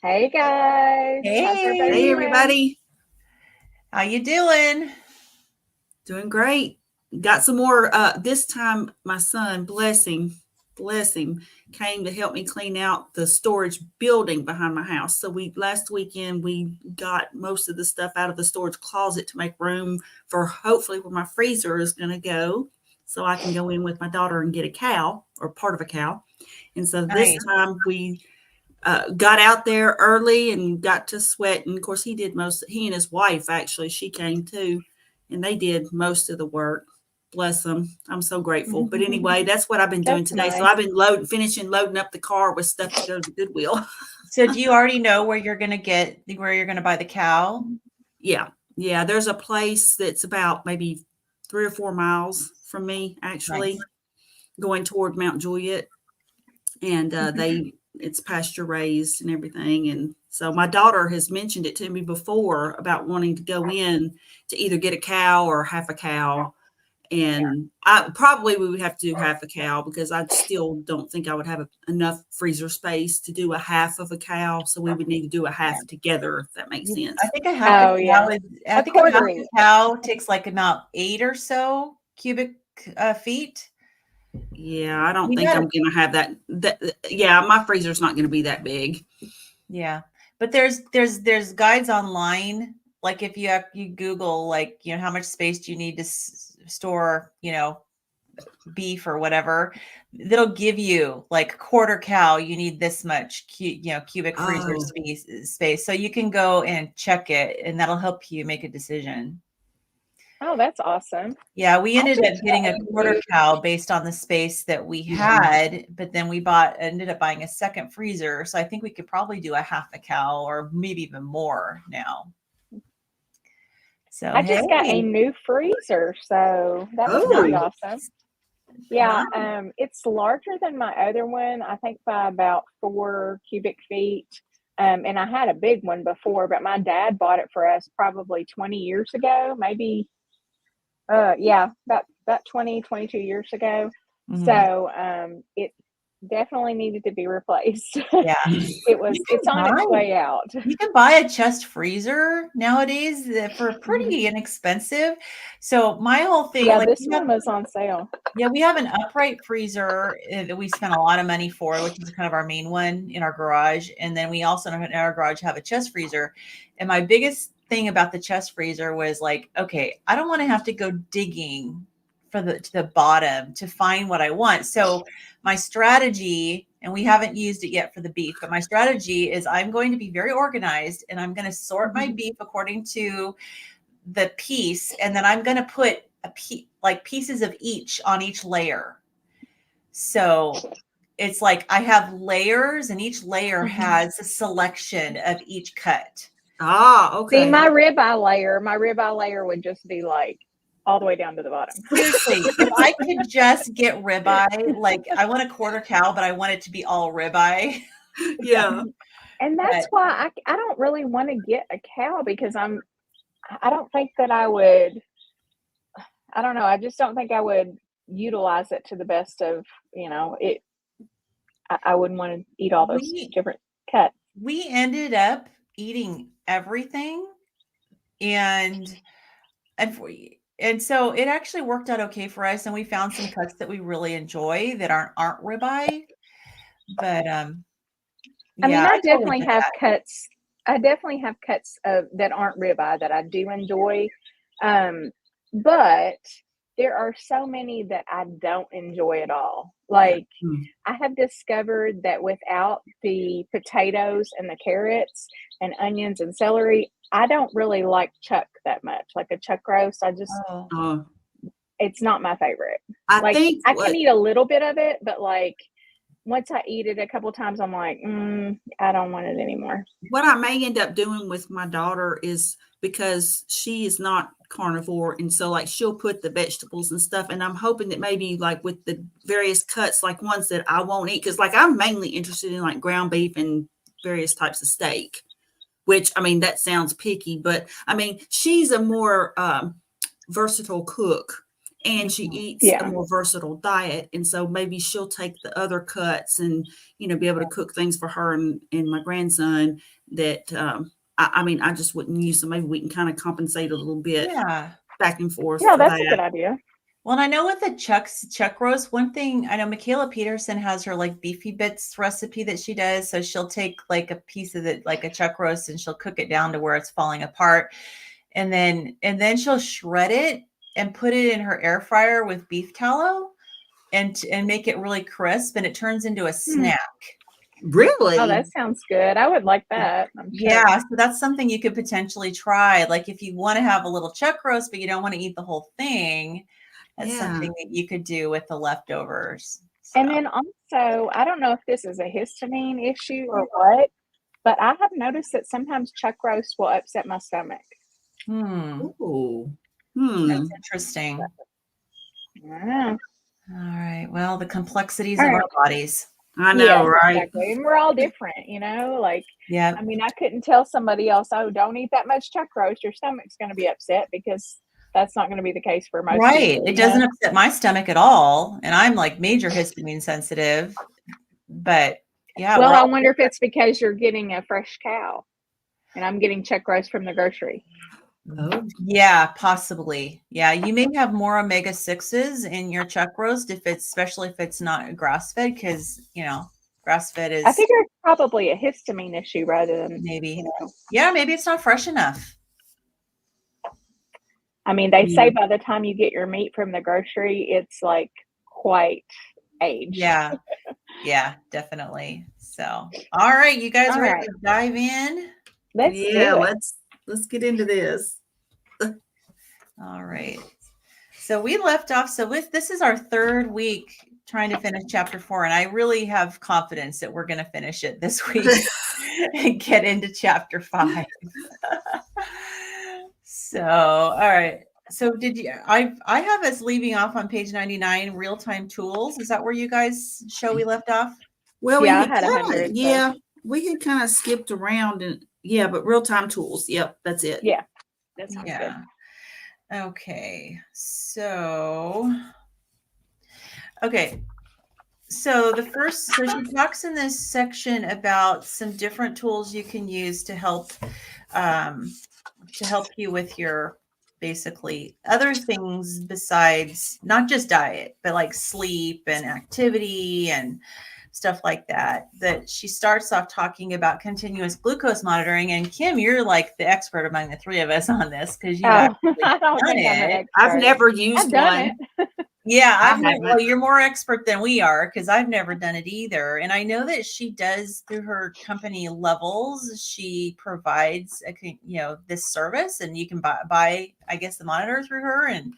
Hey guys. How's everybody Hey, doing? everybody. How you doing? Doing great. Got some more. This time, my son, bless him, came to help me clean out the storage building behind my house. So last weekend we got most of the stuff out of the storage closet to make room for hopefully where my freezer is going to go, so I can go in with my daughter and get a cow or part of a cow. And so this Nice. time we got out there early and got to sweat. And of course, he and his wife, actually, she came too, and they did most of the work. Bless them. I'm so grateful. But anyway, that's what I've been doing That's today. So nice. I've been finishing loading up the car with stuff to go to the Goodwill. So do you already know where you're gonna buy the cow? Yeah. There's a place that's about maybe 3 or 4 miles from me, actually, Nice. going toward Mount Juliet. And it's pasture raised and everything. And so my daughter has mentioned it to me before about wanting to go in to either get a cow or half a cow. And we would have to do half a cow, because I still don't think I would have enough freezer space to do a half of a cow. So we would need to do a half together, if that makes sense. I think a half Oh a yeah. cow is A quarter each. takes like about 8 or so cubic feet. Yeah, I don't You think gotta I'm going to have that. Yeah, my freezer's not going to be that big. Yeah. But there's guides online. Like if you Google, like, how much space do you need to store, beef or whatever, that'll give you like quarter cow, you need this much cubic freezer Oh, space. So you can go and check it, and that'll help you make a decision. Oh, that's awesome. Yeah, we I ended up just getting a got a quarter new cow based on the space that we had, but then we ended up buying a second freezer. So I think we could probably do a half a cow or maybe even more now. So I just got a hey, new freezer, so that's pretty oh, awesome. Yeah, nice. it's larger than my other one, I think by about 4 cubic feet. And I had a big one before, but my dad bought it for us probably 20 years ago, maybe yeah, about 20, 22 years ago. Mhm. So it definitely needed to be replaced. Yeah. It's on its way out. You can buy a chest freezer nowadays for Mhm. pretty inexpensive. So my whole thing, Yeah, like this one was on sale. we have an upright freezer that we spent a lot of money for, which is kind of our main one in our garage. And then we also in our garage have a chest freezer. And my biggest thing about the chest freezer was like, okay, I don't want to have to go digging to the bottom to find what I want. So my strategy, and we haven't used it yet for the beef, but my strategy is I'm going to be very organized, and I'm going to sort my beef according to the piece, and then I'm going to put pieces of each on each layer. So it's like I have layers, and each layer has a selection of each cut. See, okay. my ribeye layer would just be like all the way down to the bottom. Seriously, if I could just get ribeye, like I want a quarter cow, but I want it to be all ribeye. Yeah. And that's But why I don't really want to get a cow, because I don't think that I don't know, I just don't think I would utilize it to the best of, it. I wouldn't want to eat all those we different cuts. we ended up eating everything, and and for, and so it actually worked out okay for us, and we found some cuts that we really enjoy that aren't ribeye. But I mean, yeah, I totally get that. I definitely have cuts of that aren't ribeye that I do enjoy. But there are so many that I don't enjoy at all. Yeah. Like, I have discovered that without the potatoes and the carrots and onions and celery, I don't really like chuck that much. Like a chuck roast, Oh, Uh, it's not my favorite. I Like, think I can eat a little bit of it, but like once I eat it a couple times, I'm like, I don't want it anymore. what I may end up doing with my daughter is, because she is not carnivore, and so like she'll put the vegetables and stuff, and I'm hoping that maybe like with the various cuts, like ones that I won't eat, because like I'm mainly interested in like ground beef and various types of steak, which, I mean, that sounds picky, but I mean, she's a more versatile cook. and she eats a Yeah. more versatile diet. And so maybe she'll take the other cuts and, be able to cook things for her and my grandson that, I mean, I just wouldn't use. So maybe we can kind of compensate a little bit Yeah. back and forth Yeah, for that's a that. good idea. Well, and I know with the chuck roast, one thing I know Michaela Peterson has her like beefy bits recipe that she does. So she'll take like a piece of it, like a chuck roast, and she'll cook it down to where it's falling apart. And then she'll shred it and put it in her air fryer with beef tallow and make it really crisp, and it turns into a snack. Really? Oh, that sounds good. I would like that. I'm sure. Yeah, so that's something you could potentially try. Like if you want to have a little chuck roast, but you don't want to eat the whole thing, that's something that you could do with the leftovers. And then also, I don't know if this is a histamine issue or what, but I have noticed that sometimes chuck roast will upset my stomach. Ooh. That's interesting. Yeah. All right. Well, the complexities All of right. our bodies. I know, Yes, right? exactly. And we're all different, like, Yeah. I mean, I couldn't tell somebody else, oh, don't eat that much chuck roast. Your stomach's going to be upset, because that's not going to be the case for most Right. people. It doesn't upset my stomach at all. And I'm like major histamine sensitive. But yeah. Well, I wonder if it's because you're getting a fresh cow and I'm getting chuck roast from the grocery. Oh. Yeah, possibly. Yeah, you may have more omega-6s in your chuck roast especially if it's not grass-fed, because grass-fed is. I think it's probably a histamine issue rather than maybe. Yeah, maybe it's not fresh enough. I mean, they say by the time you get your meat from the grocery, it's like quite aged. Yeah. Yeah, definitely. So, all right, you guys ready to dive in? Let's do it. Let's get into this. All right. So we left off. So this is our third week trying to finish chapter 4. And I really have confidence that we're going to finish it this week and get into chapter 5. So, all right. So I have us leaving off on page 99, real-time tools. Is that where you guys we left off? Well, yeah, I had 100. Yeah, we had kind of skipped around but real-time tools. Yep, that's it. Yeah, that sounds good. Okay, so she talks in this section about some different tools you can use to help you with your basically other things besides not just diet, but like sleep and activity and stuff like that she starts off talking about continuous glucose monitoring. And Kim, you're like the expert among the three of us on this, because I don't think I'm an expert. I've never used one. Yeah, well, you're more expert than we are, because I've never done it either. And I know that she does, through her company Levels, she provides this service, and you can buy I guess the monitor through her and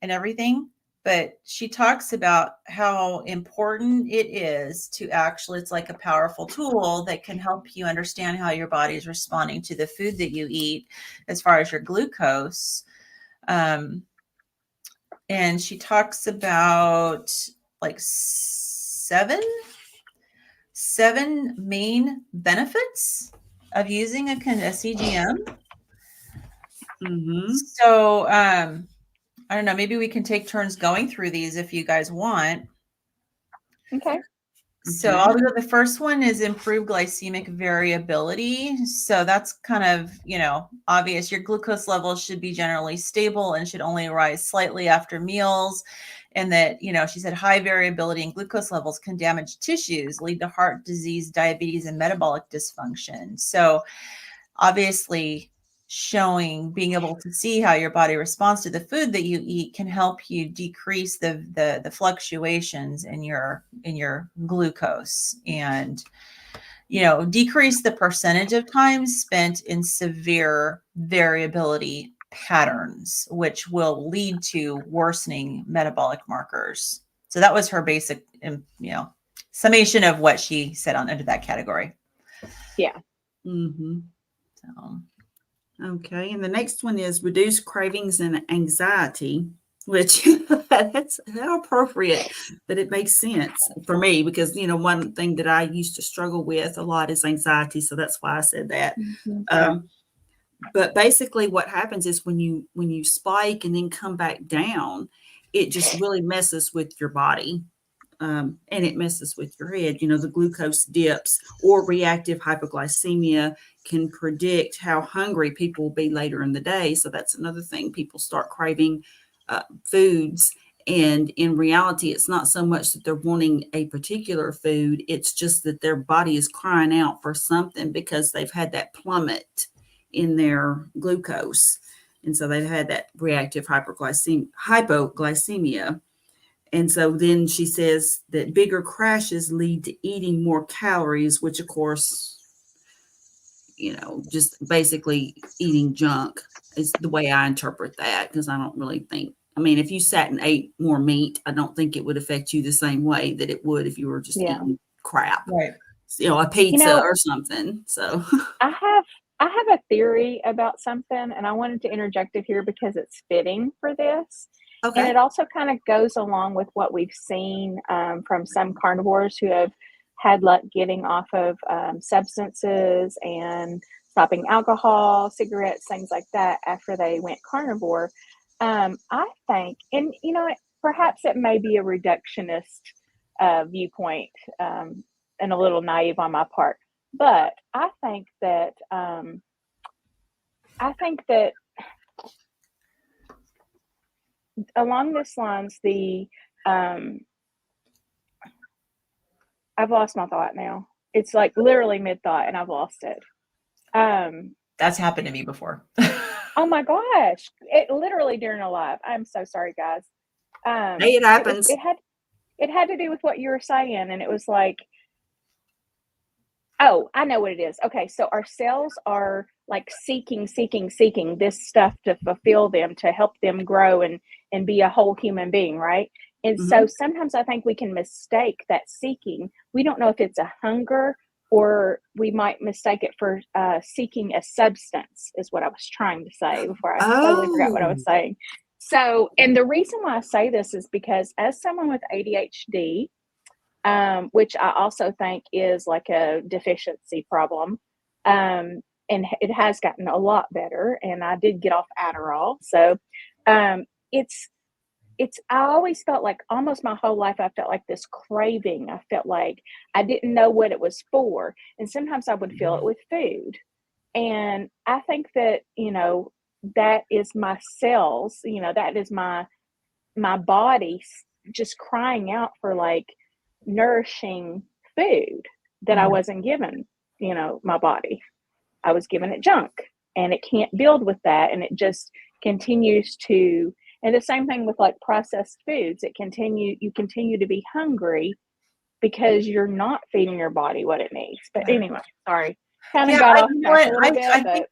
everything. But she talks about how important it is to actually, it's like a powerful tool that can help you understand how your body is responding to the food that you eat as far as your glucose. And she talks about like seven main benefits of using a CGM. Mm-hmm. So, I don't know, maybe we can take turns going through these if you guys want. Okay. So I'll go. The first one is improved glycemic variability. So that's kind of, obvious. Your glucose levels should be generally stable and should only rise slightly after meals. And that, she said high variability in glucose levels can damage tissues, lead to heart disease, diabetes, and metabolic dysfunction. So obviously, being able to see how your body responds to the food that you eat can help you decrease the fluctuations in your glucose, and decrease the percentage of time spent in severe variability patterns, which will lead to worsening metabolic markers. So that was her basic summation of what she said under that category. Yeah. Mm-hmm. So okay, and the next one is reduce cravings and anxiety, which that's how appropriate, but it makes sense for me because, one thing that I used to struggle with a lot is anxiety. So that's why I said that. Mm-hmm. But basically what happens is when you spike and then come back down, it just really messes with your body. And it messes with your head. The glucose dips or reactive hypoglycemia can predict how hungry people will be later in the day. So that's another thing. People start craving foods. And in reality, it's not so much that they're wanting a particular food. It's just that their body is crying out for something because they've had that plummet in their glucose. And so they've had that reactive hypoglycemia. And so then she says that bigger crashes lead to eating more calories, which of course, just basically eating junk is the way I interpret that, because I don't really think, if you sat and ate more meat, I don't think it would affect you the same way that it would if you were just eating crap, Right. A pizza or something. So I have a theory about something, and I wanted to interject it here because it's fitting for this. Okay. And it also kind of goes along with what we've seen from some carnivores who have had luck getting off of substances and stopping alcohol, cigarettes, things like that after they went carnivore. I think, and perhaps it may be a reductionist viewpoint and a little naive on my part, but I think that along this lines, I've lost my thought now. It's like literally mid thought and I've lost it. That's happened to me before. Oh my gosh. It literally during a live. I'm so sorry, guys. Hey, it happens. It had to do with what you were saying. And it was like, oh, I know what it is. Okay. So our cells are like seeking this stuff to fulfill them, to help them grow and be a whole human being. Right. And so sometimes I think we can mistake that seeking. We don't know if it's a hunger or we might mistake it for seeking a substance, is what I was trying to say before I totally forgot what I was saying. So, and the reason why I say this is because as someone with ADHD, which I also think is like a deficiency problem, and it has gotten a lot better, and I did get off Adderall. So I always felt like almost my whole life, I felt like this craving. I felt like I didn't know what it was for. And sometimes I would feel it with food. And I think that, that is my cells, that is my body just crying out for like nourishing food that I wasn't given, my body. I was given it junk and it can't build with that. And it just continues to. And the same thing with like processed foods. You continue to be hungry because you're not feeding your body what it needs. But anyway, sorry. Kind of got off track a little bit. I think,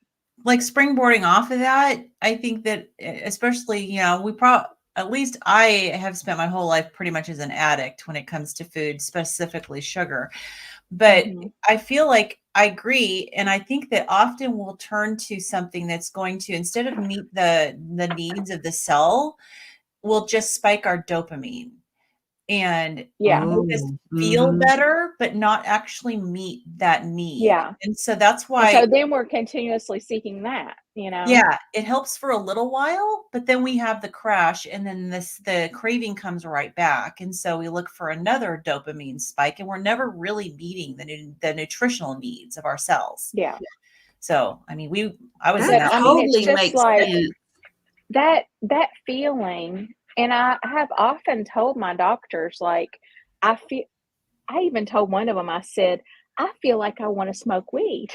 like springboarding off of that, I think that especially, at least I have spent my whole life pretty much as an addict when it comes to food, specifically sugar. But I feel like I agree. And I think that often we'll turn to something that's going to, instead of meet the needs of the cell, we'll just spike our dopamine and make us feel better, but not actually meet that need. Yeah. And so that's why. So then we're continuously seeking that, Yeah, it helps for a little while, but then we have the crash and then the craving comes right back. And so we look for another dopamine spike and we're never really meeting the nutritional needs of our cells. Yeah. So, I was that totally makes like sense. That feeling. And I have often told my doctors, like, I even told one of them, I said, I feel like I want to smoke weed.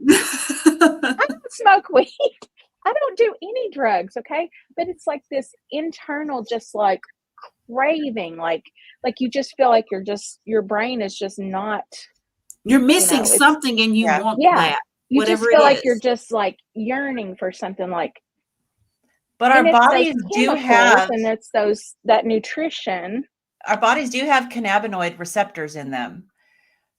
I don't smoke weed. I don't do any drugs. Okay. But it's like this internal, just like craving, like you just feel like your brain is just not. You're missing something and you want that. You just feel like you're just like yearning for something like. But our bodies do have, and it's that nutrition. Our bodies do have cannabinoid receptors in them.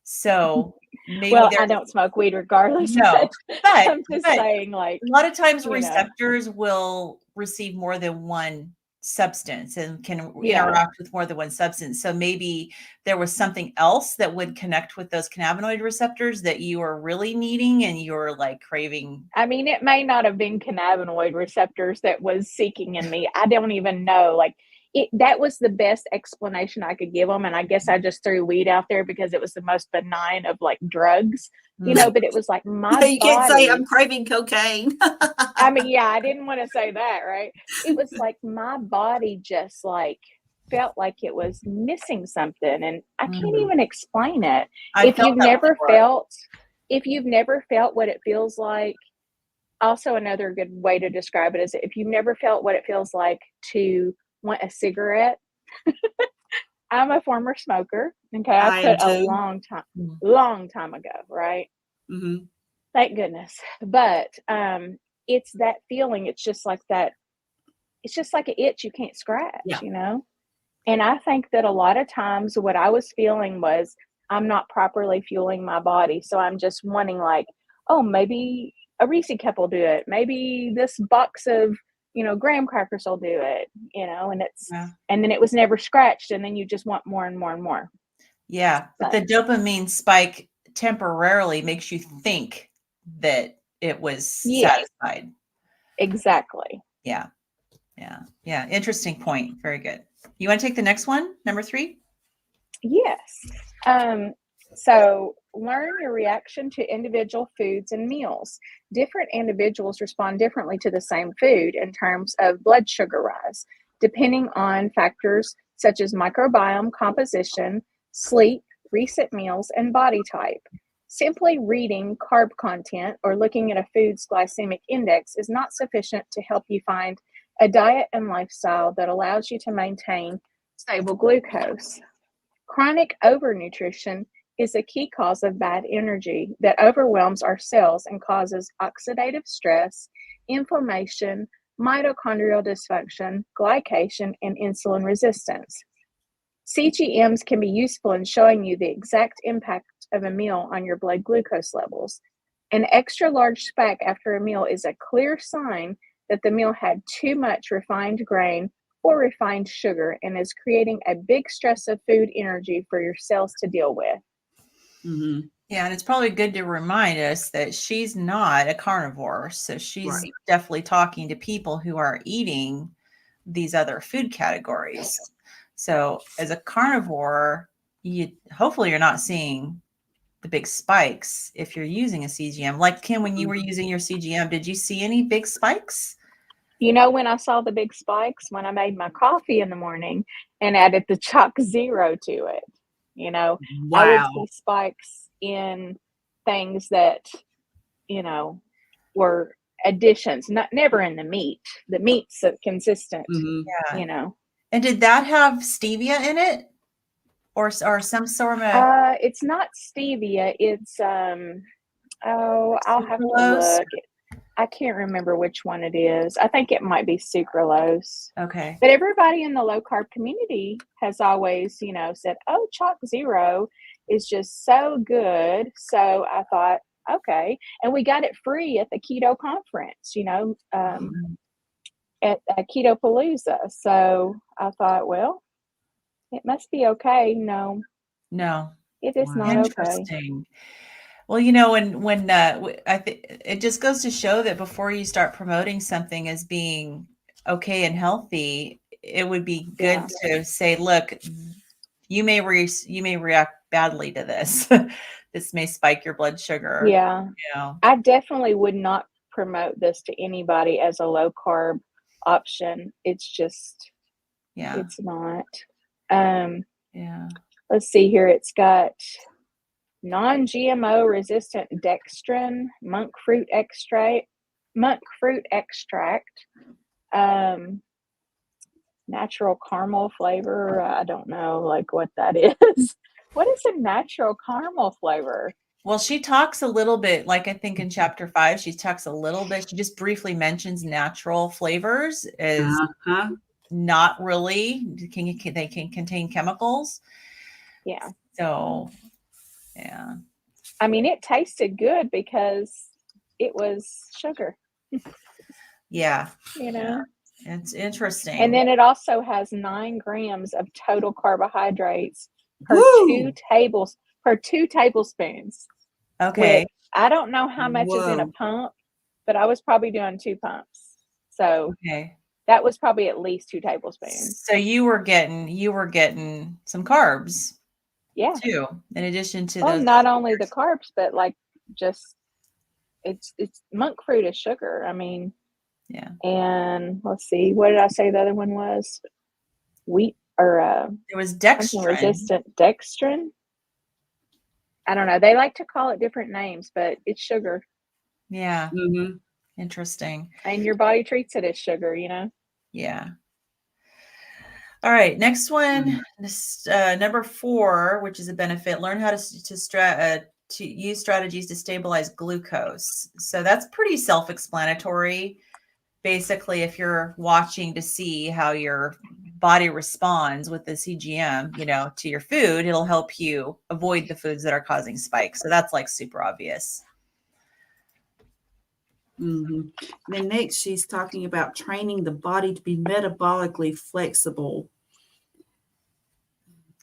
So maybe I don't smoke weed regardless. No, but I'm just saying, like, a lot of times receptors will receive more than one substance and can Yeah. interact with more than one substance. So maybe there was something else that would connect with those cannabinoid receptors that you are really needing and you're like craving. I mean, it may not have been cannabinoid receptors that was seeking in me. I don't even know. Like that was the best explanation I could give them. And I guess I just threw weed out there because it was the most benign of like drugs, you know, but it was like my You can't say body. I'm craving cocaine. I mean, yeah, I didn't want to say that, right? It was like my body just like felt like it was missing something, and I can't even explain it. I If felt you've that never before. felt, if you've never felt what it feels like, also another good way to describe it is if you've never felt what it feels like to want a cigarette. I'm a former smoker. Okay, I I am quit a too. long time ago, right? Mm-hmm. Thank goodness. But it's that feeling. It's just like that. It's just like an itch you can't scratch, Yeah. you know? And I think that a lot of times what I was feeling was I'm not properly fueling my body. So I'm just wanting like, oh, maybe a Reese cup will do it. Maybe this box of, you know, graham crackers will do it, you know, and and then it was never scratched. And then you just want more and more and more. Yeah. But the dopamine spike temporarily makes you think that it was satisfied. Exactly. Yeah. Yeah. Yeah. Interesting point. Very good. You want to take the next one? Number 3? Yes. So learn your reaction to individual foods and meals. Different individuals respond differently to the same food in terms of blood sugar rise, depending on factors such as microbiome composition, sleep, recent meals, and body type. Simply reading carb content or looking at a food's glycemic index is not sufficient to help you find a diet and lifestyle that allows you to maintain stable glucose. Chronic overnutrition is a key cause of bad energy that overwhelms our cells and causes oxidative stress, inflammation, mitochondrial dysfunction, glycation, and insulin resistance. CGMs can be useful in showing you the exact impact of a meal on your blood glucose levels. An extra large spike after a meal is a clear sign that the meal had too much refined grain or refined sugar and is creating a big stress of food energy for your cells to deal with. Mm-hmm. Yeah, and it's probably good to remind us that she's not a carnivore. So she's definitely talking to people who are eating these other food categories. So as a carnivore, hopefully you're not seeing the big spikes if you're using a CGM. Like Kim, when you were using your CGM, did you see any big spikes? You know, when I saw the big spikes, when I made my coffee in the morning and added the Chalk Zero to it, you know, I would see spikes in things that, you know, were additions, never in the meat. The meat's consistent, you know. And did that have stevia in it? Or some sort of it's not stevia, it's I'll have to sucralose? look. I can't remember which one it is. I think it might be sucralose. Okay. But everybody in the low carb community has always, you know, said, oh, Chalk Zero is just so good. So I thought, okay. And we got it free at the keto conference, you know, at Keto Palooza. So I thought, well, it must be okay. No, it is not Interesting. okay. Well, you know, when I think it just goes to show that before you start promoting something as being okay and healthy, it would be good to say, look, you may react badly to this. This may spike your blood sugar. Yeah. You know. I definitely would not promote this to anybody as a low carb option. It's just, it's not. Let's see here. It's got non-GMO resistant dextrin, monk fruit extract, natural caramel flavor. I don't know like what that is. What is a natural caramel flavor? Well, she talks a little bit, like I think in chapter 5, she talks a little bit. She just briefly mentions natural flavors as not really, they can contain chemicals. Yeah. So, yeah. I mean, it tasted good because it was sugar. Yeah. You know? It's interesting. And then it also has 9 grams of total carbohydrates per Woo! per 2 tablespoons. Okay. Which I don't know how much is in a Whoa. pump, but I was probably doing 2 pumps. So Okay. that was probably at least 2 tablespoons. So you were getting some carbs Yeah. too, in addition to Well, those. not only the carbs, but like just it's monk fruit is sugar. I mean, Yeah. and let's see, what did I say the other one was? Wheat or There was something dextrin. resistant dextrin. I don't know. They like to call it different names, but it's sugar. Yeah. Mm-hmm. Interesting. And your body treats it as sugar, you know? Yeah. All right. Next one, this, number 4, which is a benefit. Learn how to use strategies to stabilize glucose. So that's pretty self-explanatory. Basically, if you're watching to see how your body responds with the CGM, to your food, it'll help you avoid the foods that are causing spikes. So that's like super obvious. Mm-hmm. Then next, she's talking about training the body to be metabolically flexible.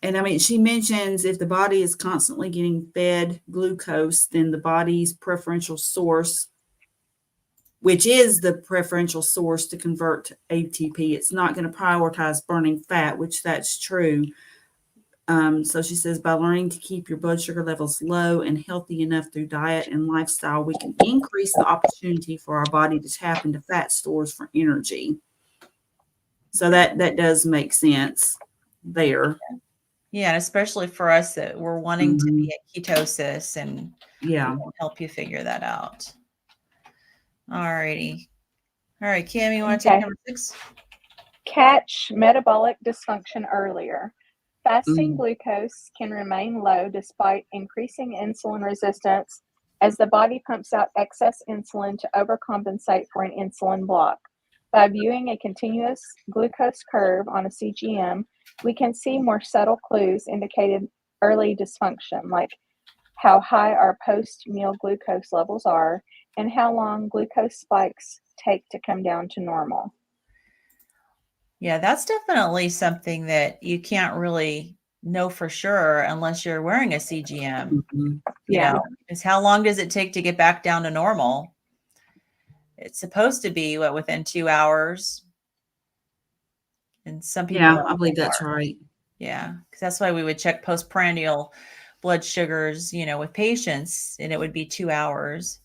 And I mean, she mentions if the body is constantly getting fed glucose, then the body's preferential source, which is the preferential source to convert to ATP, it's not going to prioritize burning fat, which that's true. So she says, by learning to keep your blood sugar levels low and healthy enough through diet and lifestyle, we can increase the opportunity for our body to tap into fat stores for energy. So that does make sense there. Yeah, and especially for us that we're wanting to be at ketosis, and we'll help you figure that out. All righty. All right, Kim, you want to take number 6? Catch metabolic dysfunction earlier. Fasting glucose can remain low despite increasing insulin resistance as the body pumps out excess insulin to overcompensate for an insulin block. By viewing a continuous glucose curve on a CGM, we can see more subtle clues indicating early dysfunction, like how high our post-meal glucose levels are and how long glucose spikes take to come down to normal. Yeah, that's definitely something that you can't really know for sure unless you're wearing a CGM. Is how long does it take to get back down to normal? It's supposed to be within 2 hours. And some people. Yeah, I believe that's right. Yeah, because that's why we would check postprandial blood sugars, with patients, and it would be 2 hours.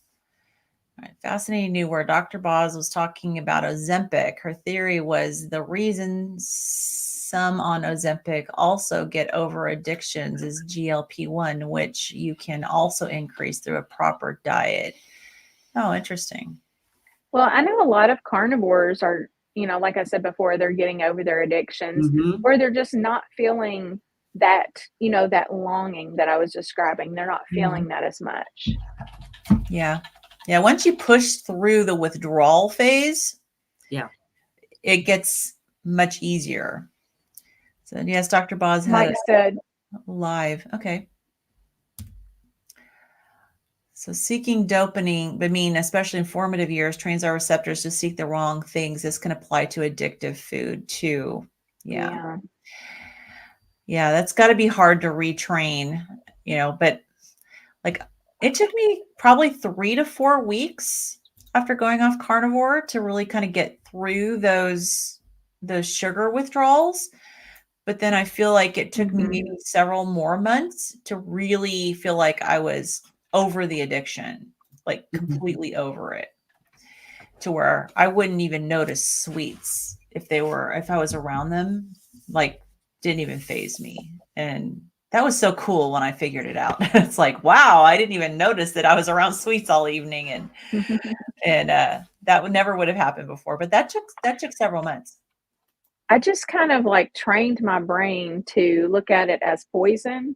All right, fascinating new word. Dr. Boz was talking about Ozempic. Her theory was the reason some on Ozempic also get over addictions is GLP-1, which you can also increase through a proper diet. Oh, interesting. Well, I know a lot of carnivores are, like I said before, they're getting over their addictions, or they're just not feeling that, that longing that I was describing. They're not feeling that as much. Yeah. Yeah. Once you push through the withdrawal phase, it gets much easier. So yes, Dr. Boz had Mike said live. Okay. So seeking dopamine, especially in formative years, trains our receptors to seek the wrong things. This can apply to addictive food too. Yeah. That's got to be hard to retrain, but like it took me probably 3 to 4 weeks after going off carnivore to really kind of get through those sugar withdrawals. But then I feel like it took me maybe several more months to really feel like I was over the addiction, like completely over it, to where I wouldn't even notice sweets if I was around them, like didn't even faze me. And that was so cool when I figured it out. It's like, wow, I didn't even notice that I was around sweets all evening. And that never would have happened before, but that took several months. I just kind of like trained my brain to look at it as poison,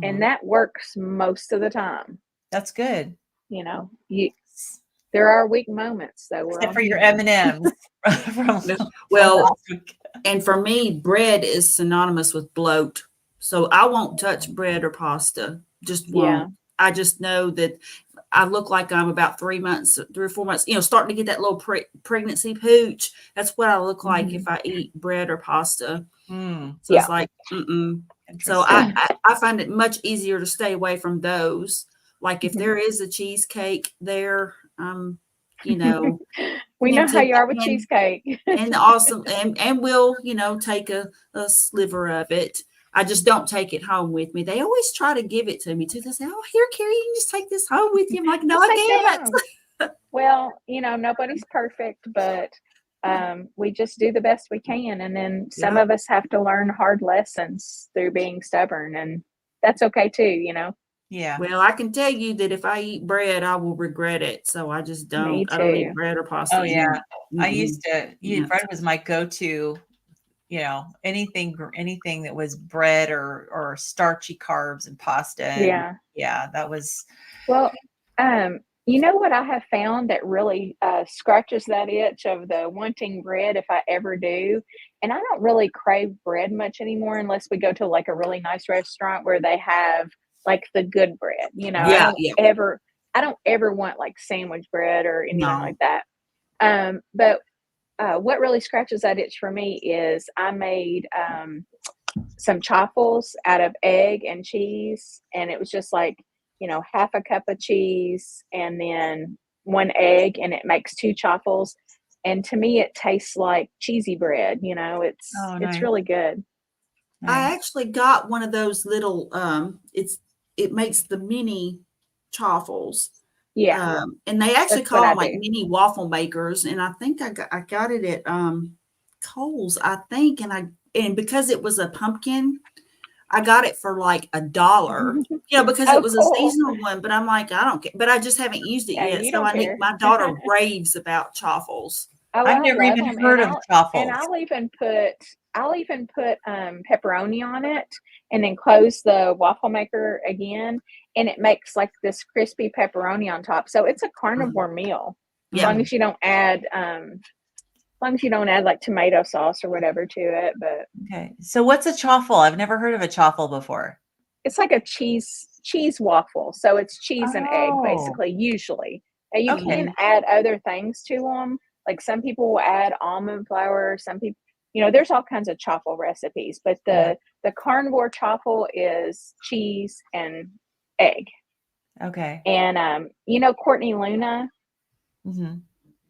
and that works most of the time. That's good. There are weak moments, though. Except for your M&Ms. Well, and for me, bread is synonymous with bloat. So I won't touch bread or pasta. Just won't. I just know that I look like I'm about 3 or 4 months, starting to get that little pregnancy pooch. That's what I look like if I eat bread or pasta. Mm, So it's like, So interesting. I find it much easier to stay away from those. Like if there is a cheesecake there, We know how tempted you are with and cheesecake. and awesome and we'll, take a sliver of it. I just don't take it home with me. They always try to give it to me too. They say, "Oh, here, Carrie, you can just take this home with you." I'm like, "No, Just take that I home. can't." Well, nobody's perfect, but we just do the best we can. And then some Yeah. of us have to learn hard lessons through being stubborn, and that's okay too. Yeah. Well, I can tell you that if I eat bread, I will regret it. So I just Me don't. I don't eat too. bread or pasta Oh yeah. anymore. I used to Yeah. bread was my go-to, anything that was bread or starchy carbs and pasta. And Yeah. yeah, that was Well, you know what I have found that really scratches that itch of the wanting bread if I ever do? And I don't really crave bread much anymore unless we go to like a really nice restaurant where they have like the good bread. I Yeah. don't Yeah. ever want like sandwich bread or anything No. like that. But what really scratches that itch for me is I made some chaffles out of egg and cheese, and it was just like half a cup of cheese and then one egg, and it makes two chaffles, and to me it tastes like cheesy bread. It's nice. really good. Nice. I actually got one of those little. It makes the mini chaffles. Yeah, And they actually that's what call I them like do. mini waffle makers. And I think I got it at Kohl's, I think, and because it was a pumpkin, I got it for like $1. Because it Oh, was a cool. seasonal one, but I'm like, I don't care. But I just haven't used it Yeah, yet. you So don't I need care. my daughter raves about chaffles. Oh, I've I never love even them, heard of and truffles. I'll even put pepperoni on it, and then close the waffle maker again, and it makes like this crispy pepperoni on top. So it's a carnivore meal as Yeah. long as you don't add like tomato sauce or whatever to it. But Okay. So what's a chaffle? I've never heard of a chaffle before. it's like a cheese waffle. So it's cheese and egg Oh, basically. Usually, and you can okay. add other things to them. Like some people will add almond flour. Some people, there's all kinds of chaffle recipes. But Yeah. the carnivore chaffle is cheese and egg. Okay. And Courtney Luna. Hmm.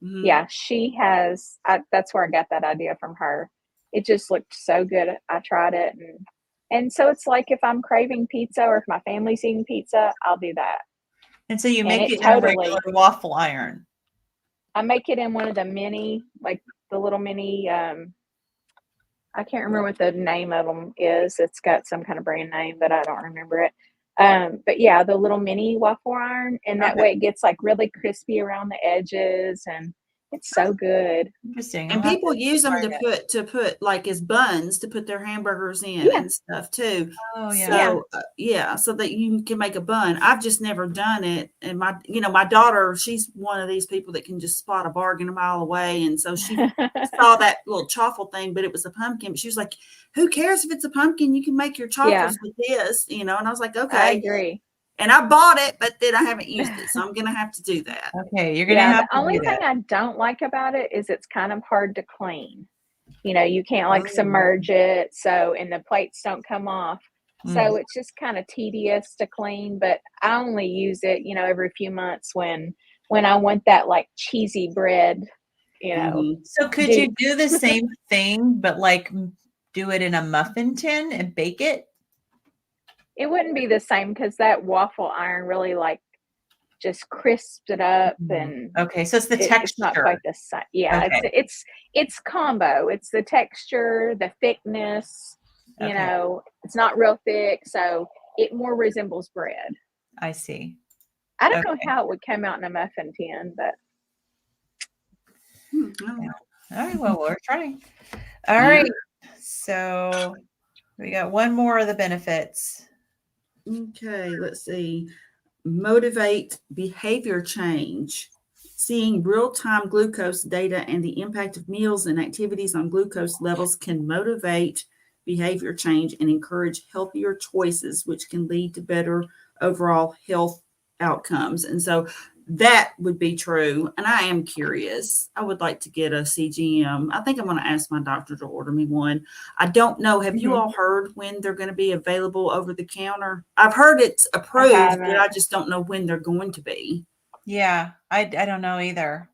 Yeah, she has. That's where I got that idea from her. It just looked so good. I tried it, and so it's like if I'm craving pizza or if my family's eating pizza, I'll do that. And so you And make it it in a regular totally. waffle iron. I make it in one of the mini, like the little mini. I can't remember what the name of them is. It's got some kind of brand name, but I don't remember it. But yeah, the little mini waffle iron, and that Okay. way it gets like really crispy around the edges, and it's so good. Interesting. And I'll have people to use them try to that. put like as buns to put their hamburgers in Yeah, and stuff too. Oh yeah. yeah, So so that you can make a bun. I've just never done it. And my daughter, she's one of these people that can just spot a bargain a mile away. And so she saw that little chaffle thing, but it was a pumpkin. But she was like, "Who cares if it's a pumpkin? You can make your yeah. chaffles with this." And I was like, I "Okay." agree. And I bought it, but then I haven't used it, so I'm gonna have to do that. Okay, you're gonna Yeah, have the to only do thing that. I don't like about it is it's kind of hard to clean. You can't like Oh. submerge it, so and the plates don't come off. Mm. So it's just kind of tedious to clean, but I only use it, every few months when I want that like cheesy bread, Mhm. So could you deep. do the same thing, but like do it in a muffin tin and bake it? It wouldn't be the same because that waffle iron really like just crisps it up, Mhm. and Okay, so it's the it's not texture. quite the same. Yeah, Okay. it's combo. It's the texture, the thickness. Okay. It's not real thick, so it more resembles bread. I see. I don't know Okay. how it would come out in a muffin tin, but Oh. All right. Well, we're trying. All Yeah. right. So we got one more of the benefits. Okay, let's see. Motivate behavior change. Seeing real-time glucose data and the impact of meals and activities on glucose levels can motivate behavior change and encourage healthier choices, which can lead to better overall health outcomes. And so that would be true. And I am curious. I would like to get a CGM. I think I'm going to ask my doctor to order me one. I don't know. Have you all heard when they're going to be available over the counter? I've heard it's approved, but I just don't know when they're going to be. Yeah, I don't know either.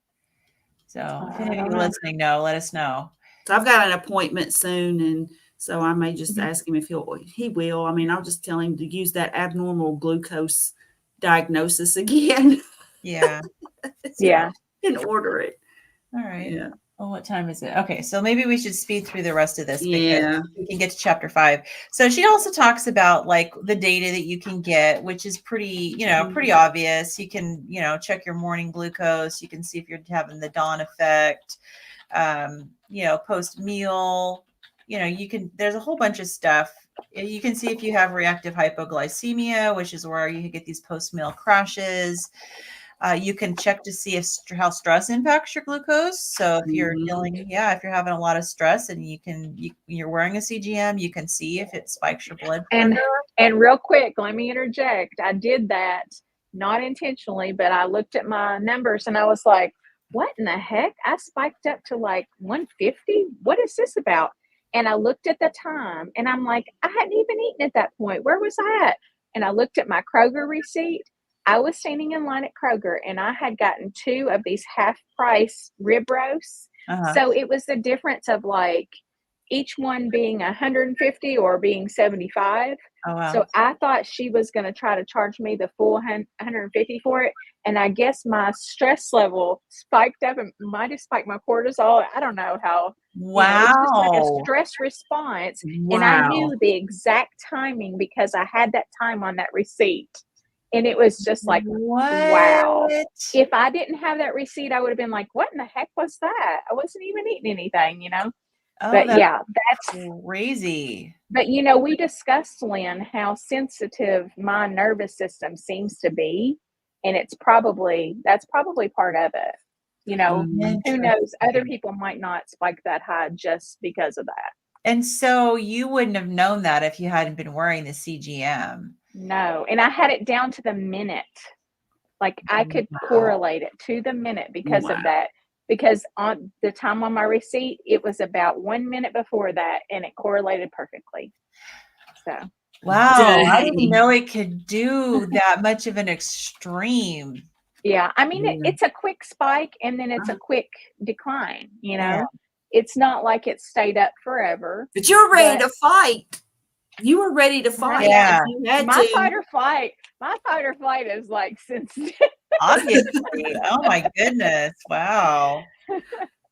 So if any of you listening know, let us know. So I've got an appointment soon, and so I may just ask him if he will. I mean, I'll just tell him to use that abnormal glucose diagnosis again. Yeah. Yeah. And order it. All right. Yeah. Well, what time is it? Okay, so maybe we should speed through the rest of this because Yeah. we can get to chapter 5. So she also talks about like the data that you can get, which is pretty, pretty obvious. You can, check your morning glucose. You can see if you're having the dawn effect, post meal, there's a whole bunch of stuff. You can see if you have reactive hypoglycemia, which is where you get these post meal crashes. You can check to see how stress impacts your glucose. So if you're if you're having a lot of stress and you're wearing a CGM, you can see if it spikes your blood pressure. And real quick, let me interject. I did that not intentionally, but I looked at my numbers and I was like, what in the heck? I spiked up to like 150. What is this about? And I looked at the time and I'm like, I hadn't even eaten at that point. Where was I at? And I looked at my Kroger receipt. I was standing in line at Kroger and I had gotten 2 of these half price rib roasts. So it was the difference of like each one being 150 or being 75. Oh, wow. So I thought she was going to try to charge me the full 150 for it. And I guess my stress level spiked up and might have spiked my cortisol. I don't know how. Wow. It's just like a stress response. Wow. And I knew the exact timing because I had that time on that receipt. And it was just like, wow. If I didn't have that receipt, I would have been like, what in the heck was that? I wasn't even eating anything, Oh, but that's crazy. But, we discussed, Lynn, how sensitive my nervous system seems to be. And that's probably part of it. Who knows? Other people might not spike that high just because of that. And so you wouldn't have known that if you hadn't been wearing the CGM. No. And I had it down to the minute. Like I could correlate it to the minute because of that. Because on the time on my receipt, it was about 1 minute before that and it correlated perfectly. So. Wow. I didn't know it could do that much of an extreme. Yeah. I mean, it's a quick spike and then it's a quick decline, Yeah. It's not like it stayed up forever. But you're ready to fight. You were ready to fight. Yeah. My fight or flight is like sensitive. Obviously. Oh my goodness. Wow.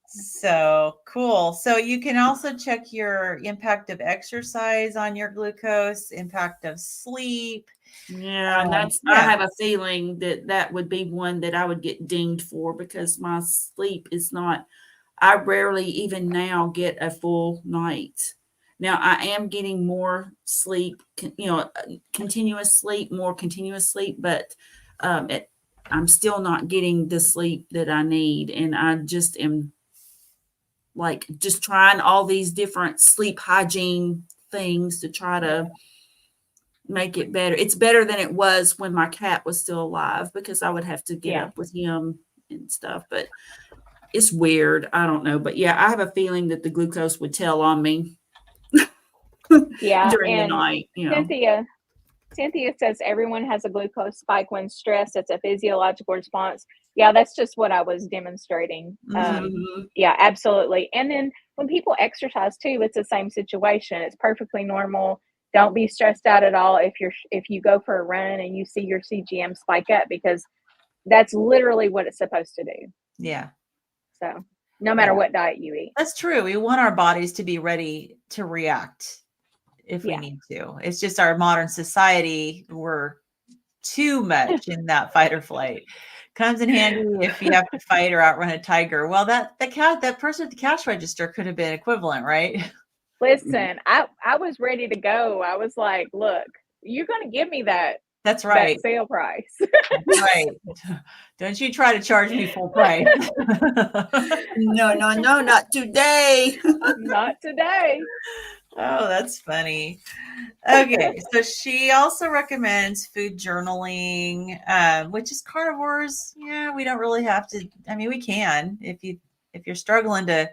So cool. So you can also check your impact of exercise on your glucose, impact of sleep. Yeah, and I have a feeling that would be one that I would get dinged for because my sleep is not. I rarely even now get a full night. Now I am getting more sleep, continuous sleep, but I'm still not getting the sleep that I need. And I just am like just trying all these different sleep hygiene things to try to make it better. It's better than it was when my cat was still alive because I would have to get up with him and stuff, but it's weird. I don't know, but I have a feeling that the glucose would tell on me. During the night. Cynthia says everyone has a glucose spike when stressed. It's a physiological response. Yeah, that's just what I was demonstrating. Yeah, absolutely. And then when people exercise too, it's the same situation. It's perfectly normal. Don't be stressed out at all if you go for a run and you see your CGM spike up because that's literally what it's supposed to do. Yeah. So no matter what diet you eat. That's true. We want our bodies to be ready to react if we need to. It's just our modern society, we're too much in that fight or flight. Comes in handy if you have to fight or outrun a tiger. Well, that person at the cash register could have been equivalent, right? Listen, I was ready to go. I was like, look, you're going to give me that. That's right. That sale price. Right. Don't you try to charge me full price. No, not today. Not today. Oh, that's funny. Okay, so she also recommends food journaling, which is carnivores. Yeah, we don't really have to. I mean, we can if you're struggling to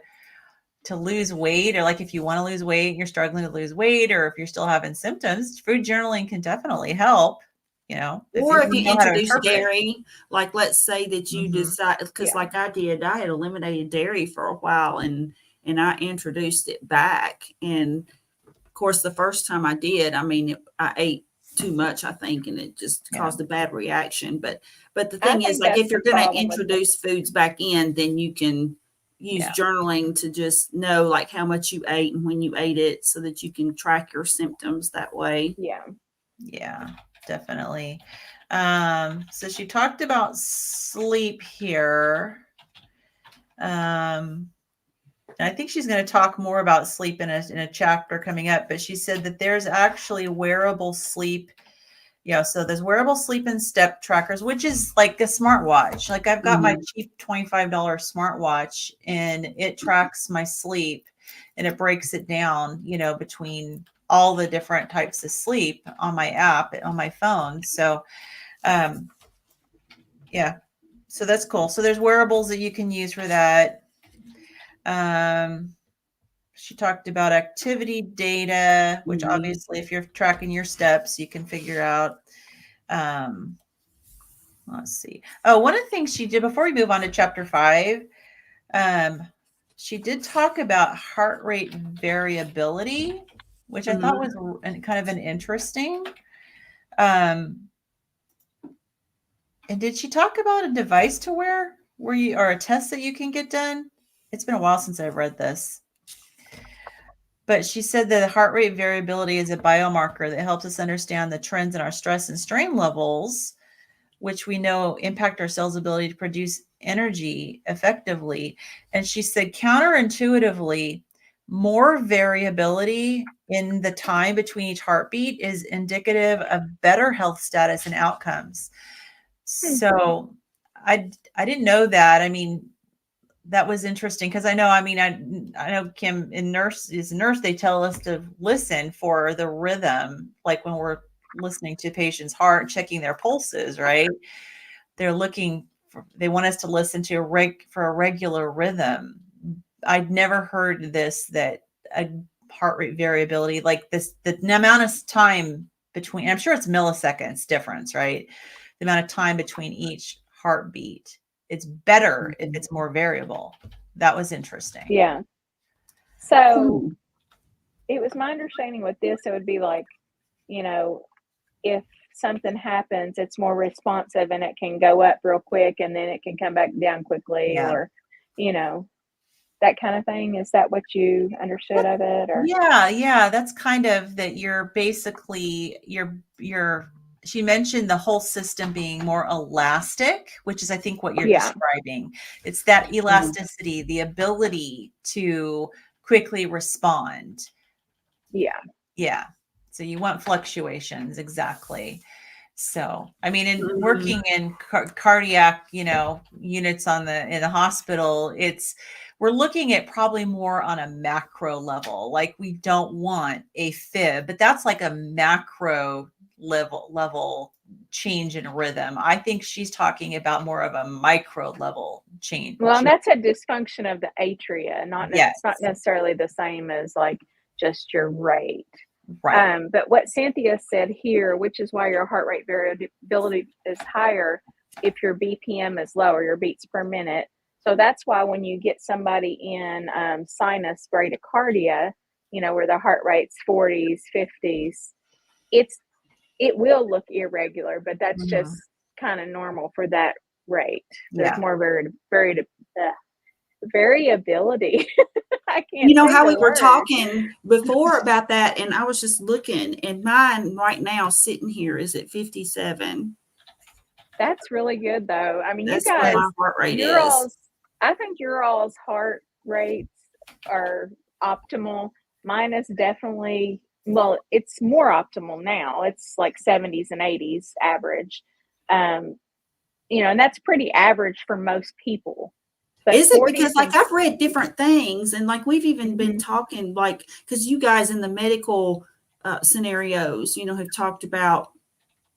lose weight, or like if you want to lose weight, and you're struggling to lose weight, or if you're still having symptoms, food journaling can definitely help. You know, Or if you you know how to introduce interpret. dairy, like let's say that you decide, because Yeah. like I did, I had eliminated dairy for a while and I introduced it back. And of course, the first time I did, I mean, I ate too much, I think, and it just Yeah. caused a bad reaction. But the I thing is, think like, that's if you're the going to problem with that. introduce foods back in, then you can use Yeah. journaling to just know like how much you ate and when you ate it, so that you can track your symptoms that way. Yeah. Yeah, definitely. So she talked about sleep here. And I think she's going to talk more about sleep in a chapter coming up, but she said that there's actually wearable sleep. Yeah, so there's wearable sleep and step trackers, which is like a smartwatch. Like I've got my cheap $25 smartwatch, and it tracks my sleep, and it breaks it down, you know, between all the different types of sleep on my app on my phone. So, yeah, so that's cool. So there's wearables that you can use for that. She talked about activity data, which obviously if you're tracking your steps, you can figure out. Let's see. Oh, one of the things she did before we move on to chapter 5, she did talk about heart rate variability, which I thought was kind of an interesting. And did she talk about a device to wear where you, or a test that you can get done? It's been a while since I've read this. But she said that heart rate variability is a biomarker that helps us understand the trends in our stress and strain levels, which we know impact our cells' ability to produce energy effectively. And she said counterintuitively, more variability in the time between each heartbeat is indicative of better health status and outcomes. So I didn't know that. I mean, that was interesting because I know Kim in nurse, they tell us to listen for the rhythm, like when we're listening to patients' heart, checking their pulses, right? They're looking for, they want us to listen to a regular rhythm. I'd never heard this, that a heart rate variability like this, the amount of time between, I'm sure it's milliseconds difference, right? The amount of time between each heartbeat. It's better if it's more variable. That was interesting. Yeah. So it was my understanding with this, it would be like, you know, if something happens, it's more responsive and it can go up real quick and then it can come back down quickly, Yeah. or, you know, that kind of thing. Is that what you understood of it? Or Yeah, that's kind of that you're basically she mentioned the whole system being more elastic, which is I think what you're yeah, describing. It's that elasticity, the ability to quickly respond. yeah, Yeah. So you want fluctuations, exactly. So, I mean, in working in cardiac, you know, units in the hospital, we're looking at probably more on a macro level. Like we don't want a fib, but that's like a macro level change in rhythm. I think she's talking about more of a micro level change. well, and that's a dysfunction of the atria, Yes, it's not necessarily the same as like just your rate. right. But what Cynthia said here, which is why your heart rate variability is higher if your BPM is lower, your beats per minute. So that's why when you get somebody in sinus bradycardia, you know, where the heart rate's 40s, 50s, it will look irregular, but that's just kind of normal for that rate. There's Yeah. more variability. I can't You know say how the we were word. talking before about that, and I was just looking, and mine right now sitting here is at 57. That's really good though. I mean, you That's what guys, my heart rate your is. I think your all's heart rates are optimal. Mine is definitely, well, it's more optimal now. It's like 70s and 80s average. You know, and that's pretty average for most people. But Is it 40s because like and I've read different things and like we've even been talking like because you guys in the medical scenarios, have talked about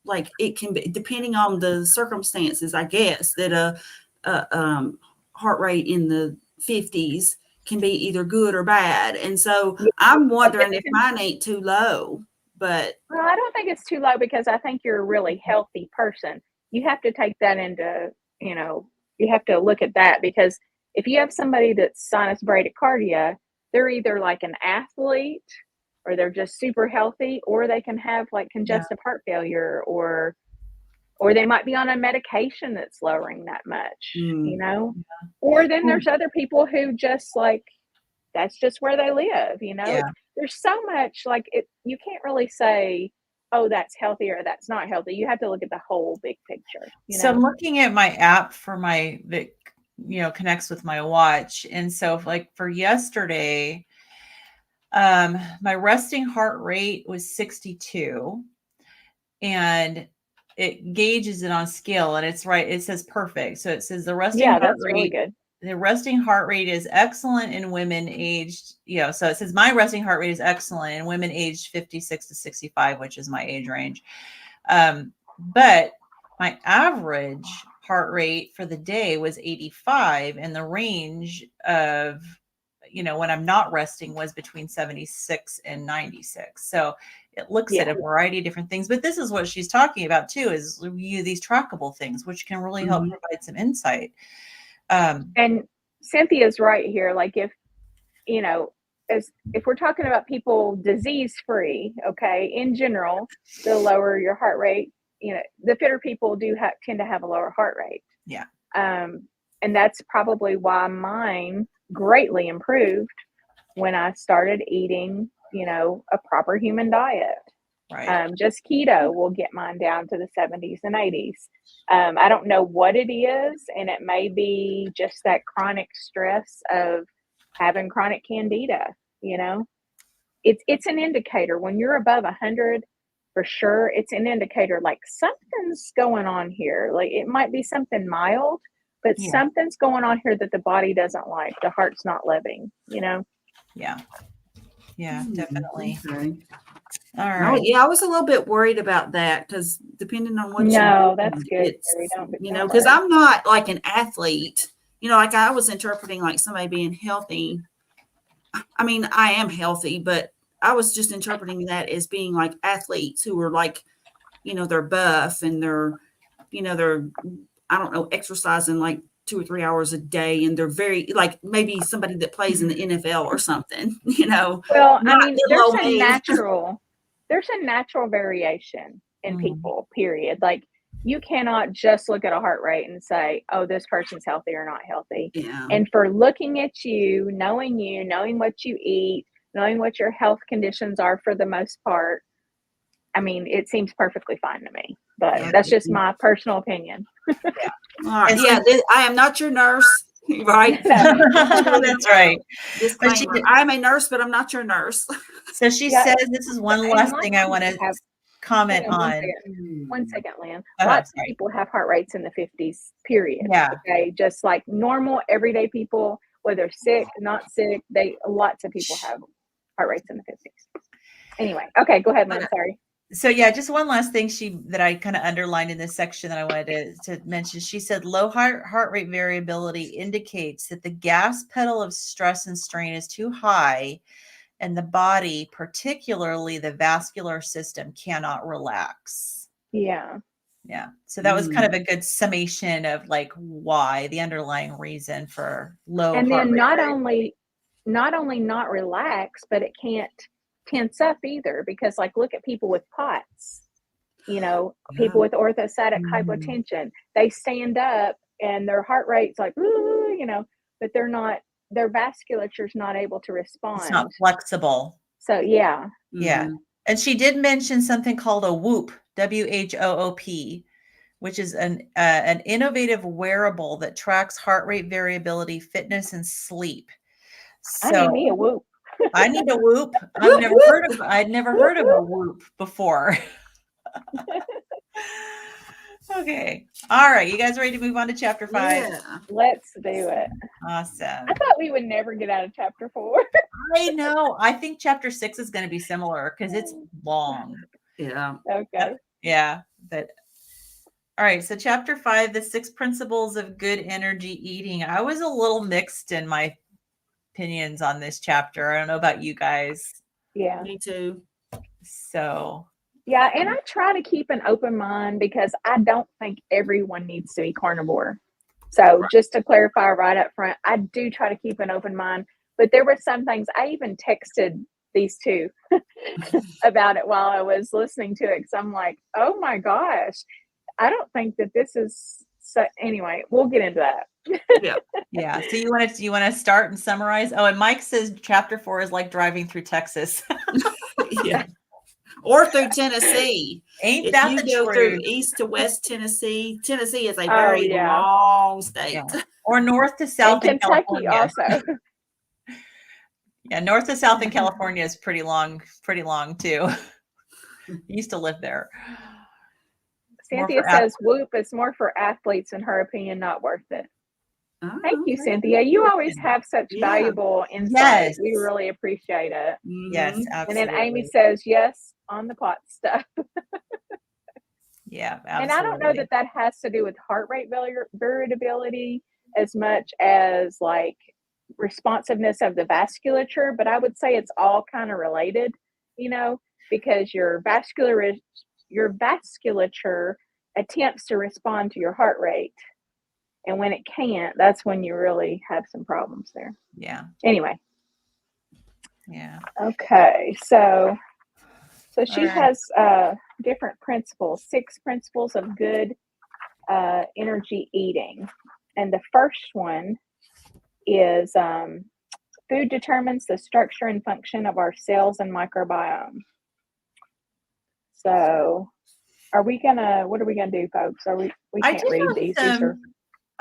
like it can be depending on the circumstances, I guess, that heart rate in the 50s can be either good or bad. And so yeah, I'm wondering if mine ain't too low, but well, I don't think it's too low because I think you're a really healthy person. You have to take that into, you have to look at that because if you have somebody that's sinus bradycardia, they're either like an athlete or they're just super healthy, or they can have like Yeah. congestive heart failure, or they might be on a medication that's lowering that much, Or then there's other people who just like that's just where they live, Yeah. There's so much like you can't really say, oh, that's healthy or that's not healthy. You have to look at the whole big picture, So I'm looking at my app for that connects with my watch. And so like for yesterday, my resting heart rate was 62 and it gauges it on scale and it's right. It says perfect. So it says the resting Yeah, heart that's rate. really good. The resting heart rate is excellent in women aged, so it says my resting heart rate is excellent in women aged 56 to 65, which is my age range. But my average heart rate for the day was 85 and the range of, when I'm not resting was between 76 and 96. So it looks at a variety of different things, but this is what she's talking about too, is these trackable things, which can really help provide some insight. And Cynthia's right here. Like if if we're talking about people disease free, okay, in general, the lower your heart rate, the fitter people tend to have a lower heart rate. Yeah. And that's probably why mine greatly improved when I started eating, a proper human diet. Right. Just keto will get mine down to the 70s and 80s. I don't know what it is, and it may be just that chronic stress of having chronic candida. It's an indicator when you're above 100. For sure, it's an indicator like something's going on here. Like it might be something mild, but something's going on here that the body doesn't like. The heart's not living. Yeah. Yeah, definitely. Okay. All right. Yeah, I was a little bit worried about that because depending on what that's good. Because I'm not like an athlete, like I was interpreting like somebody being healthy. I mean, I am healthy, but I was just interpreting that as being like athletes who are like, they're buff and they're, I don't know, exercising like 2 or 3 hours a day. And they're very like maybe somebody that plays in the NFL or something, Well, I mean, there's a natural variation in people, period. Like you cannot just look at a heart rate and say, oh, this person's healthy or not healthy. Yeah. And for looking at you, knowing what you eat, knowing what your health conditions are for the most part, I mean, it seems perfectly fine to me, but that's just my personal opinion. All right. Yeah, I am not your nurse, right? That's right. Disclaimer. I'm a nurse, but I'm not your nurse. So she says, this is one last thing I want to comment on. One second, Lynn. Lots of people have heart rates in the 50s, period. Yeah. Okay. Just like normal, everyday people, whether sick, not sick, lots of people have heart rates in the 50s. Anyway. Okay. Go ahead, Lynn. Sorry. So yeah, just one last thing that I kind of underlined in this section that I wanted to mention. She said low heart rate variability indicates that the gas pedal of stress and strain is too high and the body, particularly the vascular system, cannot relax. Yeah. Yeah. So that was kind of a good summation of like why the underlying reason for low and heart then rate not only not relax, but it can't tense up either, because like look at people with POTS, people with orthostatic hypotension, they stand up and their heart rate's like, but their vasculature's not able to respond. It's not flexible. So yeah. And she did mention something called a WHOOP, WHOOP, which is an innovative wearable that tracks heart rate variability, fitness, and sleep. So I need me a WHOOP. I need a WHOOP. I'd never heard of a WHOOP before. Okay. All right. You guys ready to move on to chapter 5? Yeah. Let's do it. Awesome. I thought we would never get out of chapter 4. I know. I think chapter 6 is going to be similar because it's long. Yeah. Okay. Yeah. But all right. So chapter 5, the 6 principles of good energy eating. I was a little mixed in my opinions on this chapter. I don't know about you guys. Yeah. Me too. So Yeah, and I try to keep an open mind because I don't think everyone needs to be carnivore. So just to clarify right up front, I do try to keep an open mind. But there were some things I even texted these two about it while I was listening to it. Because I'm like, oh my gosh, I don't think that this is so. Anyway, we'll get into that. Yeah. yeah. So you want to start and summarize? Oh, and Mike says chapter 4 is like driving through Texas. Yeah. Or through Tennessee. Ain't If that you the go through truth? east to west Tennessee, Tennessee is a Oh, very yeah. long state. Yeah. Or north to And south in Kentucky California. also. Yeah, north to south in California is pretty long too. Used to live there. Cynthia says, whoop, it's more for athletes, in her opinion, not worth it. Oh, Thank you, okay. Cynthia. You always have such Yeah. valuable insight. Yes. We really appreciate it. Yes, Mhm. absolutely. And then Amy says, yes, on the pot stuff. Yeah, absolutely. And I don't know that has to do with heart rate variability as much as like responsiveness of the vasculature, but I would say it's all kind of related, because your vasculature attempts to respond to your heart rate. And when it can't, that's when you really have some problems there. Yeah. Anyway. Yeah. Okay. So she All right. has different principles, 6 principles of good energy eating. And the first one is food determines the structure and function of our cells and microbiome. So what are we gonna do, folks? We I can't did read have these. some These are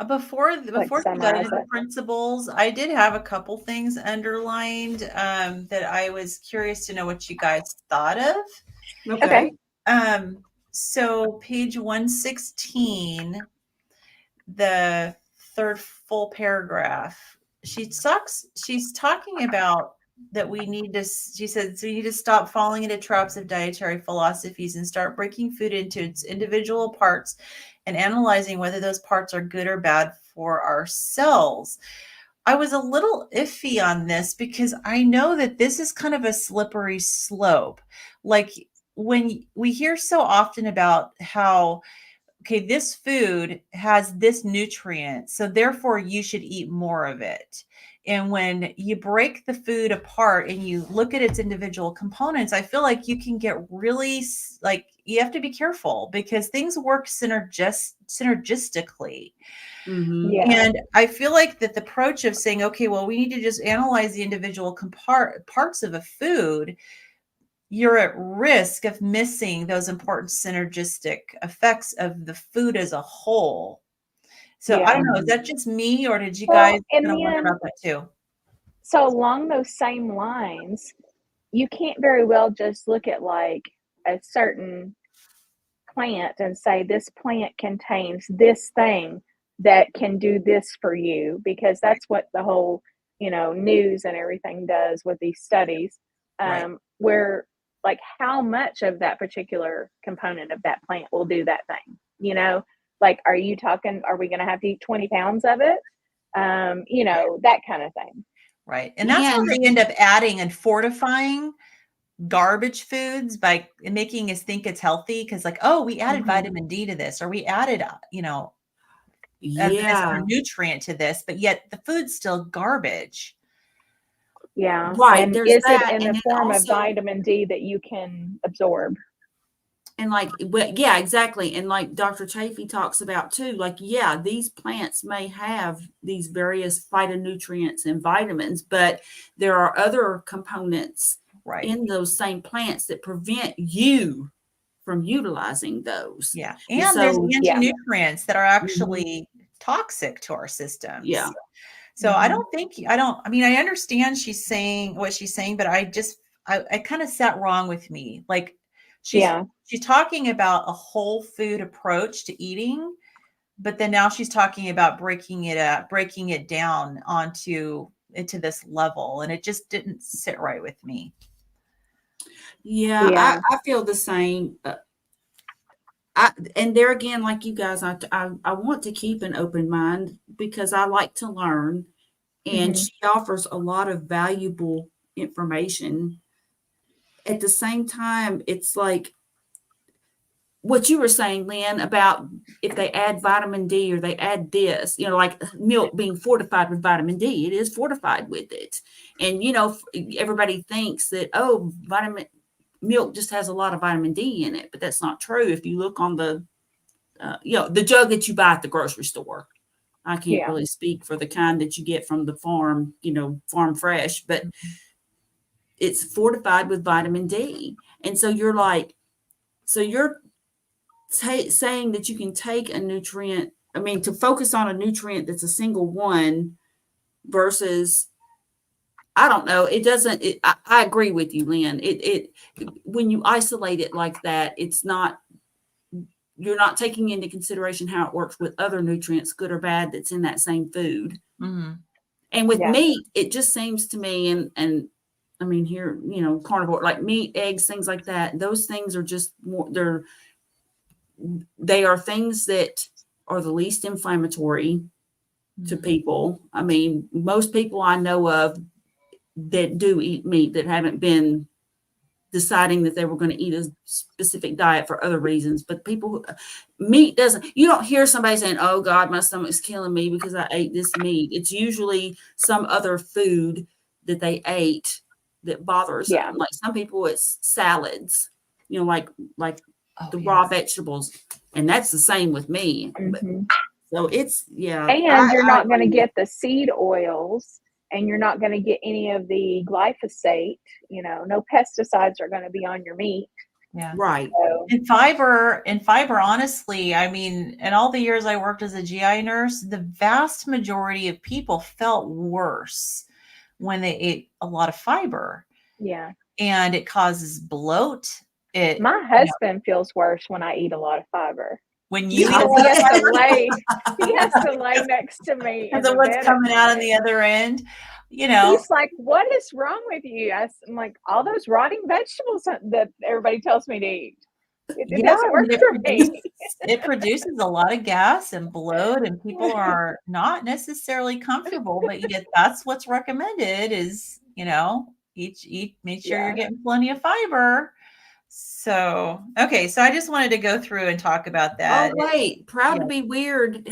before we got summarize into the it. principles. I did have a couple things underlined that I was curious to know what you guys thought of. Okay. So page 116, the third full paragraph, she's talking about that she said, so you need to stop falling into traps of dietary philosophies and start breaking food into its individual parts and analyzing whether those parts are good or bad for our cells. I was a little iffy on this because I know that this is kind of a slippery slope. Like when we hear so often about how, okay, this food has this nutrient, so therefore you should eat more of it. And when you break the food apart and you look at its individual components, I feel like you can get really, like, you have to be careful because things work synergistically. Mhm. Yeah. And I feel like that the approach of saying, okay, well, we need to just analyze the individual parts of a food, you're at risk of missing those important synergistic effects of the food as a whole. So I don't know, is that just me or did you guys and kind of wonder then, about that too? so along those same lines, you can't very well just look at like a certain plant and say this plant contains this thing that can do this for you, because that's what the whole news and everything does with these studies, Right. where like how much of that particular component of that plant will do that thing, like are we going to have to eat 20 pounds of it, that kind of thing. Right. And that's where they end up adding and fortifying garbage foods by making us think it's healthy because, like, oh, we added vitamin D to this, or we added this nutrient to this, but yet the food's still garbage. Yeah. Right. And There's is that, it in and the then form of also, vitamin D that you can absorb? and like, but yeah, exactly. And like Dr. Chafee talks about too, like, yeah, these plants may have these various phytonutrients and vitamins, but there are other components in those same plants that prevent you from utilizing those. Yeah. And there's anti-nutrients that are actually toxic to our systems. Yeah. So I mean, I understand she's saying what she's saying, but I kind of sat wrong with me. Like, Yeah. she's talking about a whole food approach to eating, but then now she's talking about breaking it down into this level, and it just didn't sit right with me. Yeah, Yeah. I feel the same. And there again, like you guys, I want to keep an open mind because I like to learn, and Hmm. she offers a lot of valuable information. At the same time, it's like what you were saying, Lynn, about if they add vitamin D or they add this, like milk being fortified with vitamin D, it is fortified with it. And, everybody thinks that, oh, milk just has a lot of vitamin D in it, but that's not true. If you look on the jug that you buy at the grocery store, I can't Yeah. really speak for the kind that you get from the farm, farm fresh, but it's fortified with vitamin D. And so you're like, so you're saying that you can take a nutrient, to focus on a nutrient that's a single one versus, I don't know. It doesn't, I agree with you, Lynn. When you isolate it like that, you're not taking into consideration how it works with other nutrients, good or bad, that's in that same food. Mm-hmm. And with Yeah. meat, it just seems to me, and here, carnivore, like meat, eggs, things like that, those things are just more, they are things that are the least inflammatory to people. Most people I know of that do eat meat that haven't been deciding that they were going to eat a specific diet for other reasons. But meat doesn't, you don't hear somebody saying, oh God, my stomach's killing me because I ate this meat. It's usually some other food that they ate that bothers Yeah. them. Like some people, it's salads, like Oh, the yeah. raw vegetables. And that's the same with me. Hmm. So it's, yeah. And you're I not going to agree. get the seed oils, and you're not going to get any of the glyphosate. No pesticides are going to be on your meat. Yeah. Right. So, And fiber, honestly, in all the years I worked as a GI nurse, the vast majority of people felt worse when they ate a lot of fiber, yeah. and it causes bloat. My husband feels worse when I eat a lot of fiber When you eat Yeah. a because lot of fiber, he has to lay next to me in because of the what's bed at coming out on night. the other end, He's like, "What is wrong with you?" I'm like, "All those rotting vegetables that everybody tells me to eat. It yeah, doesn't work it for produces me." it produces a lot of gas and bloat, and people are not necessarily comfortable, but yet that's what's recommended is, make sure you're Yeah. getting plenty of fiber. So, okay, so I just wanted to go through and talk about Oh that. wait, Proud Yeah. to be Weird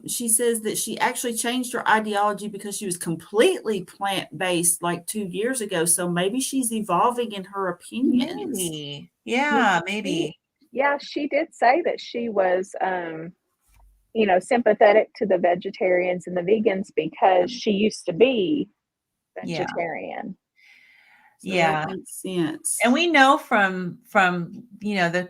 she says that she actually changed her ideology because she was completely plant-based like 2 years ago. So maybe she's evolving in her opinions. Maybe. Yeah, maybe. Yeah, she did say that she was, sympathetic to the vegetarians and the vegans because she used to be Yeah. vegetarian. So that Yeah. makes sense. And we know from the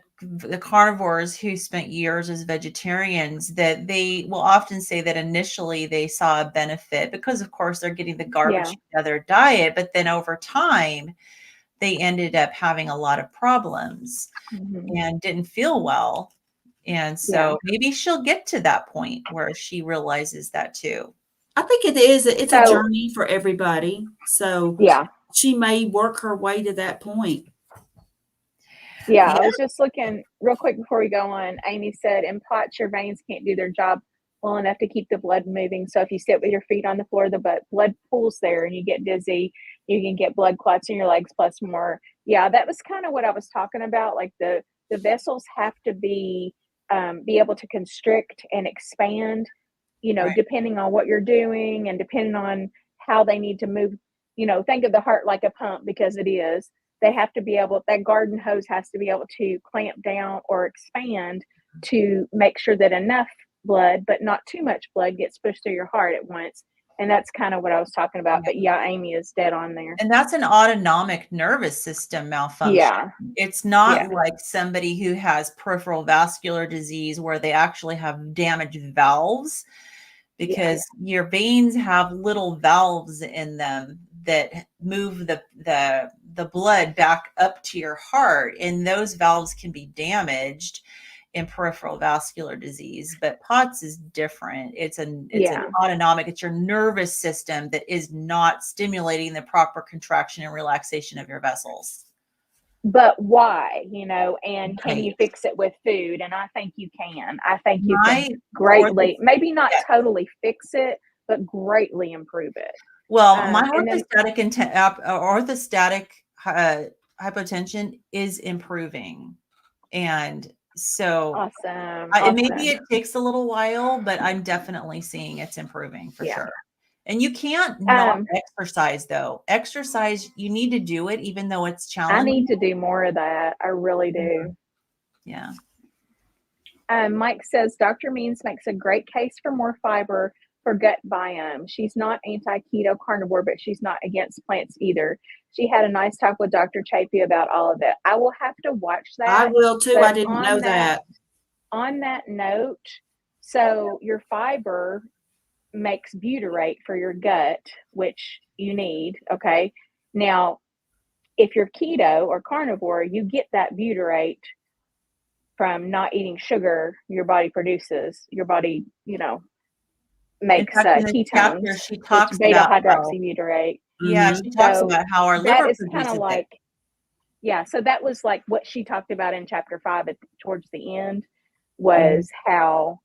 carnivores who spent years as vegetarians that they will often say that initially they saw a benefit because, of course, they're getting the garbage Yeah. out of their diet, but then over time they ended up having a lot of problems Mhm. and didn't feel well. And Yeah. so maybe she'll get to that point where she realizes that too. I think it's a So, journey for everybody. So yeah. she may work her way to that point. Yeah, I Yeah. was just looking real quick before we go on. Amy said, in POTS, your veins can't do their job well enough to keep the blood moving. So if you sit with your feet on the floor, the blood pools there and you get dizzy. You can get blood clots in your legs plus more. Yeah, that was kind of what I was talking about. Like the vessels have to be able to constrict and expand, Right. depending on what you're doing and depending on how they need to move. Think of the heart like a pump because it is. They have to be able, that garden hose has to be able to clamp down or expand to make sure that enough blood, but not too much blood, gets pushed through your heart at once. And that's kind of what I was talking about. But yeah, Amy is dead on there. And that's an autonomic nervous system malfunction. Yeah. It's not Yeah. like somebody who has peripheral vascular disease where they actually have damaged valves, because your veins have little valves in them that move the blood back up to your heart, and those valves can be damaged in peripheral vascular disease. But POTS is different. It's an autonomic, it's your nervous system that is not stimulating the proper contraction and relaxation of your vessels. But why, and can Right. you fix it with food? And I think you can. I think you My can greatly, maybe not yeah. totally fix it, but greatly improve it. Well, my and then, orthostatic hypotension is improving. And so awesome. maybe it takes a little while, but I'm definitely seeing it's improving for Yeah. sure. And you can't not exercise, though. Exercise, you need to do it, even though it's challenging. I need to do more of that. I really do. Yeah. Mike says Dr. Means makes a great case for more fiber for gut biome. She's not anti-keto carnivore, but she's not against plants either. She had a nice talk with Dr. Chapey about all of it. I will have to watch that. I will too. I didn't know that. On that note, so your fiber makes butyrate for your gut, which you need. Okay. Now, if you're keto or carnivore, you get that butyrate from not eating sugar. Your body produces, makes ketones. She talks beta about hydroxybutyrate. Yeah, she talks about how our liver produces kind of like, yeah. So that was like what she talked about in chapter 5 towards the end was how,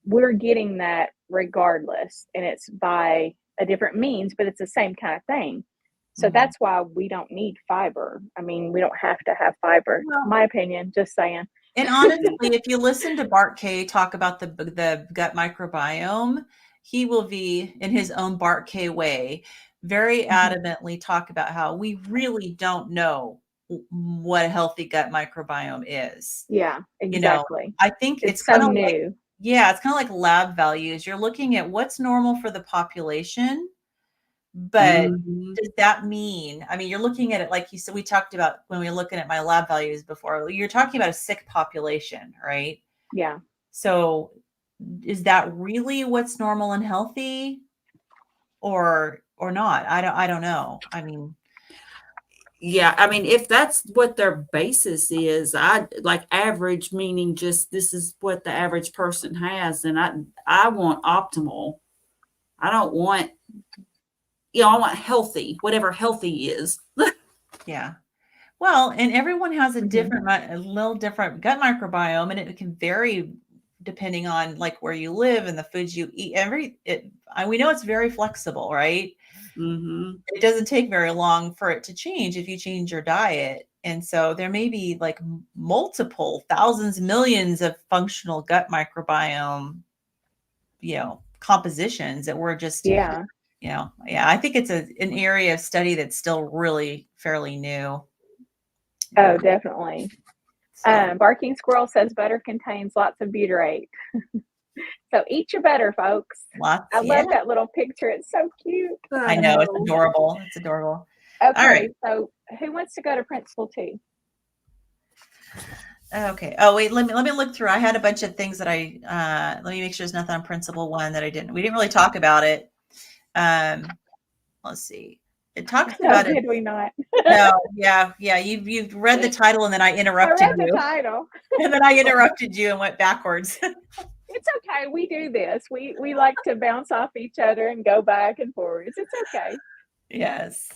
we're getting that regardless, and it's by a different means, but it's the same kind of thing. So that's why we don't need fiber. I mean, we don't have to have fiber. Well, my opinion, just saying. And honestly, if you listen to Bart K talk about the gut microbiome, he will be, in his own Bart K way, very adamantly talk about how we really don't know what a healthy gut microbiome is. Yeah, exactly. I think it's so kind of new. Like, it's kind of like lab values. You're looking at what's normal for the population, but does that mean, I mean, you're looking at it like you said, we talked about when we were looking at my lab values before, you're talking about a sick population, right? Yeah. So is that really what's normal and healthy or not? I don't know. I mean, yeah, I mean, if that's what their basis is, I like average, meaning just this is what the average person has, and I want optimal. I don't want, I want healthy, whatever healthy is. Yeah. Well, and everyone has a different, a little different gut microbiome, and it can vary depending on like where you live and the foods you eat. We know it's very flexible, right? It doesn't take very long for it to change if you change your diet. And so there may be like multiple thousands, millions of functional gut microbiome, compositions that we're just, I think it's an area of study that's still really fairly new. Oh, definitely. Barking Squirrel says butter contains lots of butyrate. So eat your butter, folks. I love that little picture. It's so cute. I know. It's adorable. It's adorable. Okay. All right. So who wants to go to principle 2? Okay. Oh, wait, let me look through. I had a bunch of things that let me make sure there's nothing on principle 1 that we didn't really talk about it. Let's see. It talks about it. Did we not? No. Yeah. You've read the title and then I interrupted you. I read the title. And then I interrupted you and went backwards. It's okay. We do this. We like to bounce off each other and go back and forwards. It's okay. Yes.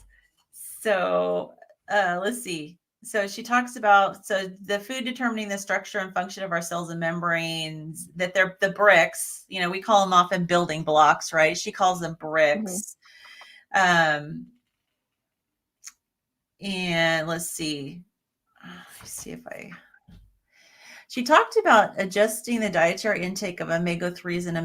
So let's see. So she talks about, the food determining the structure and function of our cells and membranes, that they're the bricks, we call them often building blocks, right? She calls them bricks. And let's see. She talked about adjusting the dietary intake of omega-3s and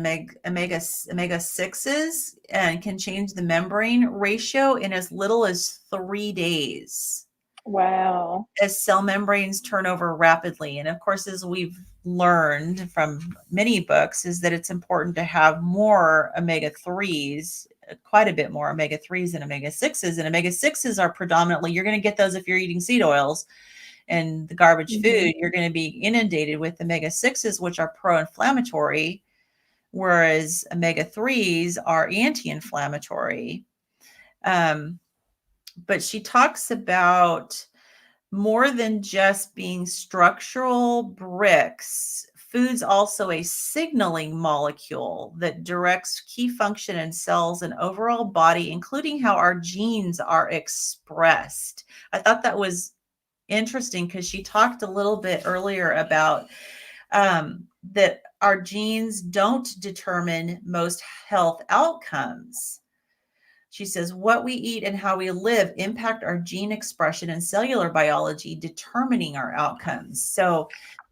omega-6s and can change the membrane ratio in as little as 3 days. Wow. As cell membranes turn over rapidly. And of course, as we've learned from many books, is that it's important to have more omega-3s, quite a bit more omega-3s and omega-6s. And omega-6s are predominantly, you're going to get those if you're eating seed oils and the garbage food. You're going to be inundated with omega-6s, which are pro-inflammatory, whereas omega-3s are anti-inflammatory. But she talks about more than just being structural bricks. Food's also a signaling molecule that directs key function in cells and overall body, including how our genes are expressed. I thought that was interesting because she talked a little bit earlier about that our genes don't determine most health outcomes. She says, what we eat and how we live impact our gene expression and cellular biology, determining our outcomes. So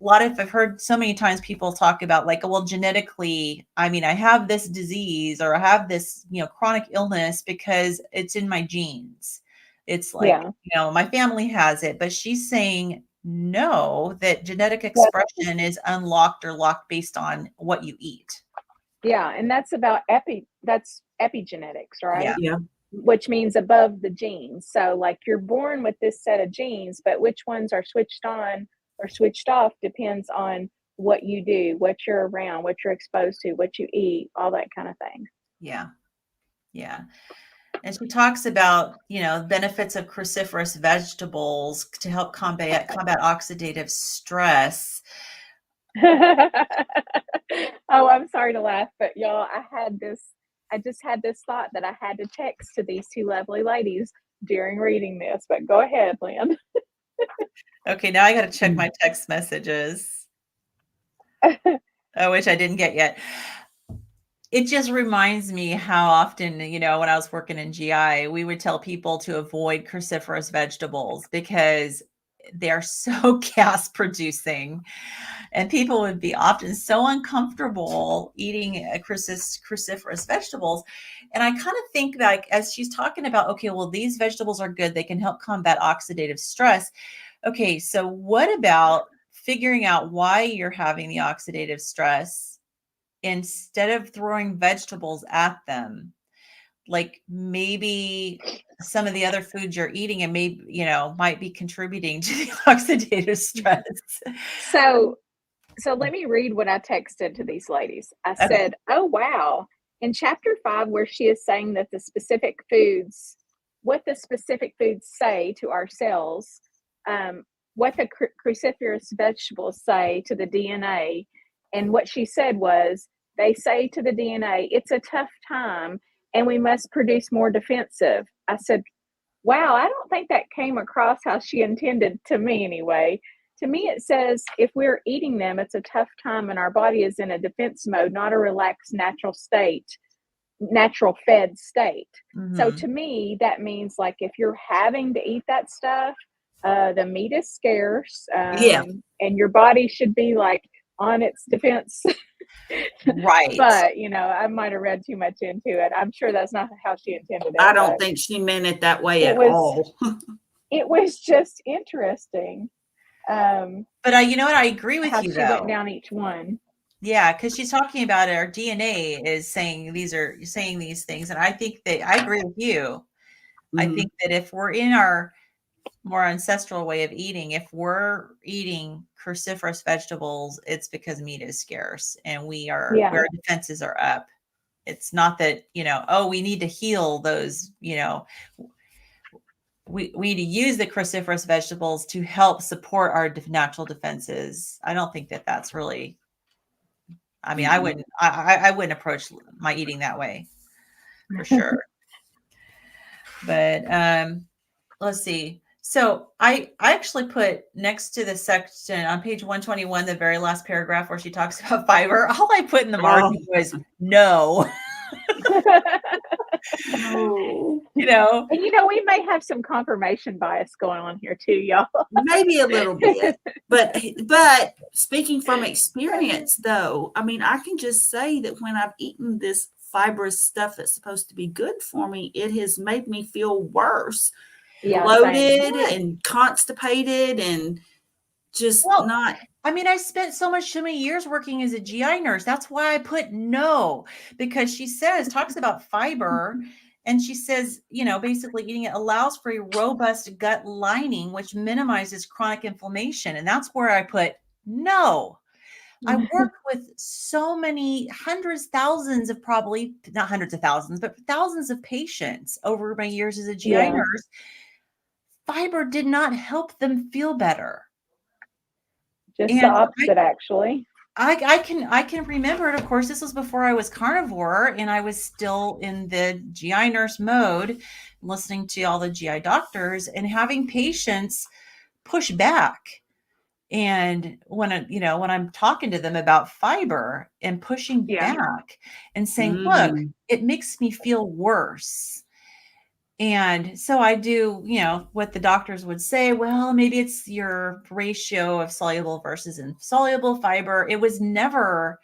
I've heard so many times people talk about like, well, genetically, I mean, I have this disease or I have this, chronic illness because it's in my genes. It's like, my family has it, but she's saying no, that genetic expression is unlocked or locked based on what you eat. Yeah, and that's about epigenetics, right? Yeah. Which means above the genes. So like you're born with this set of genes, but which ones are switched on or switched off depends on what you do, what you're around, what you're exposed to, what you eat, all that kind of thing. Yeah. Yeah. And she talks about, benefits of cruciferous vegetables to help combat oxidative stress. Oh, I'm sorry to laugh, but y'all, I just had this thought that I had to text to these two lovely ladies during reading this, but go ahead, Lynn. Okay, now I got to check my text messages, which I didn't get yet. It just reminds me how often, when I was working in GI, we would tell people to avoid cruciferous vegetables because they're so gas producing. And people would be often so uncomfortable eating cruciferous vegetables. And I kind of think like, as she's talking about, okay, well, these vegetables are good. They can help combat oxidative stress. Okay, so what about figuring out why you're having the oxidative stress instead of throwing vegetables at them? Like maybe some of the other foods you're eating and maybe, might be contributing to the oxidative stress. So let me read what I texted to these ladies. I said, oh, wow. In chapter 5, where she is saying that what the specific foods say to our cells, what the cruciferous vegetables say to the DNA. And what she said was, they say to the DNA, it's a tough time and we must produce more defensive. I said, wow, I don't think that came across how she intended to me anyway. To me, it says if we're eating them, it's a tough time and our body is in a defense mode, not a relaxed, natural fed state. Mm-hmm. So to me, that means like if you're having to eat that stuff, the meat is scarce, and your body should be like on its defense. Right. But, I might have read too much into it. I'm sure that's not how she intended it. I don't think she meant it that way at all. It was just interesting. But you know what? I agree with how you, she though. went down each one. Yeah, because she's talking about it. Our DNA is saying these things. And I think that I agree with you. Mm-hmm. I think that if we're in our more ancestral way of eating, if we're eating cruciferous vegetables, it's because meat is scarce and where our defenses are up. It's not that, we need to heal those, we need to use the cruciferous vegetables to help support our natural defenses. I don't think that that's really, I mean, mm-hmm. I wouldn't approach my eating that way for sure. But let's see. So I actually put next to the section on page 121, the very last paragraph where she talks about fiber, all I put in the margin was no. And we may have some confirmation bias going on here too, y'all. Maybe a little bit, but speaking from experience, though, I mean, I can just say that when I've eaten this fibrous stuff that's supposed to be good for me, it has made me feel worse, bloated and constipated, and just not. I mean, I spent so many years working as a GI nurse. That's why I put no, because she talks about fiber, and she says, basically eating it allows for a robust gut lining, which minimizes chronic inflammation. And that's where I put no. I work with so many hundreds, thousands of probably not hundreds of thousands, but thousands of patients over my years as a GI Yeah. nurse. Fiber did not help them feel better. Just the And opposite, actually. I can remember it. Of course, this was before I was carnivore and I was still in the GI nurse mode, listening to all the GI doctors and having patients push back. And when when I'm talking to them about fiber and pushing Yeah. back and saying, look, Mm. it makes me feel worse. And so I do, what the doctors would say, well, maybe it's your ratio of soluble versus insoluble fiber. It was never,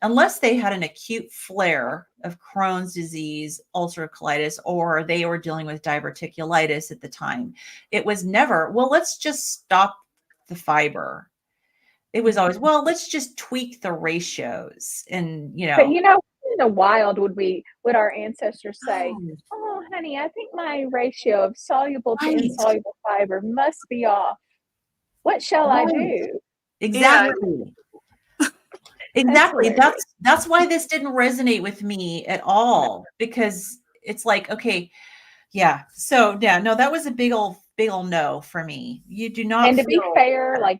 unless they had an acute flare of Crohn's disease, ulcerative colitis, or they were dealing with diverticulitis at the time. It was never, well, let's just stop the fiber. It was always, well, let's just tweak the ratios. And, But in the wild, would our ancestors say, oh, "Oh, honey, I think my ratio of soluble to right, insoluble fiber must be off. What shall I right. do?" Exactly. That's Exactly. hilarious. That's why this didn't resonate with me at all, because it's like, okay, yeah. So yeah, no, that was a big old no for me. You do not And to be feel fair, like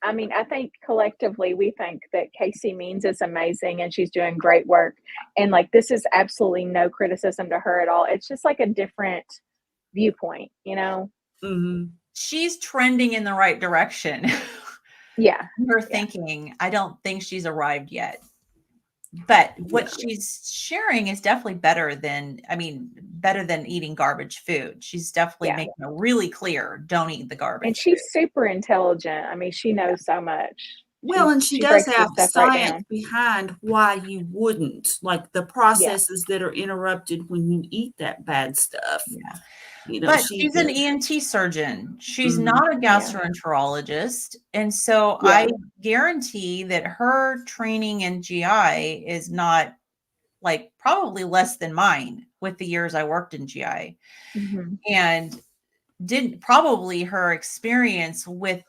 I think collectively we think that Casey Means is amazing and she's doing great work. And like this is absolutely no criticism to her at all. It's just like a different viewpoint, Mhm. she's trending in the right direction. Yeah. Her Yeah. thinking, I don't think she's arrived yet. But what she's sharing is definitely better than eating garbage food. She's definitely Yeah. making it really clear, don't eat the garbage And she's food. super intelligent. I mean, she knows so much. Well, and she She does breaks this have stuff right science down. behind why you wouldn't, like the Yeah. processes that are interrupted when you eat that bad stuff. Yeah. But She she's an did. ENT surgeon. She's Mhm. not a Yeah. gastroenterologist. And so Yeah. I guarantee that her training in GI is not like probably less than mine with the years I worked in GI. hmm And didn't probably her experience with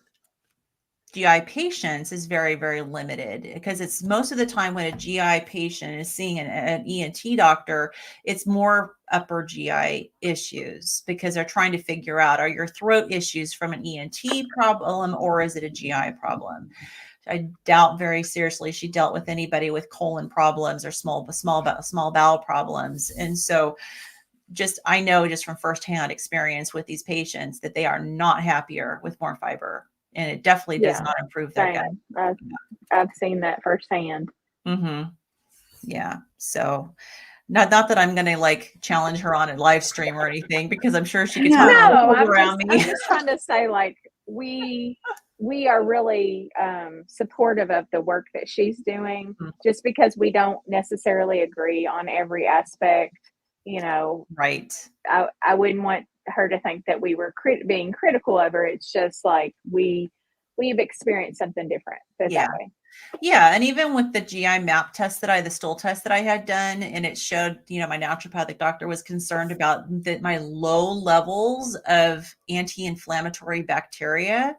GI patients is very, very limited, because it's most of the time when a GI patient is seeing an ENT doctor, it's more upper GI issues because they're trying to figure out, are your throat issues from an ENT problem or is it a GI problem? I doubt very seriously she dealt with anybody with colon problems or small bowel problems. And so I know just from firsthand experience with these patients that they are not happier with more fiber, and it definitely does Yeah. not improve their gut. Same. I've seen that firsthand. Mm-hmm. Yeah. So not that I'm going to like challenge her on a live stream or anything, because I'm sure she could talk No, around I'm me. just trying to say like we are really supportive of the work that she's doing, just because we don't necessarily agree on every aspect. Right. I wouldn't want her to think that we were being critical of her. It's just like we've experienced something different. Put it that way. Yeah. And even with the GI map test the stool test that I had done, and it showed, my naturopathic doctor was concerned about my low levels of anti-inflammatory bacteria.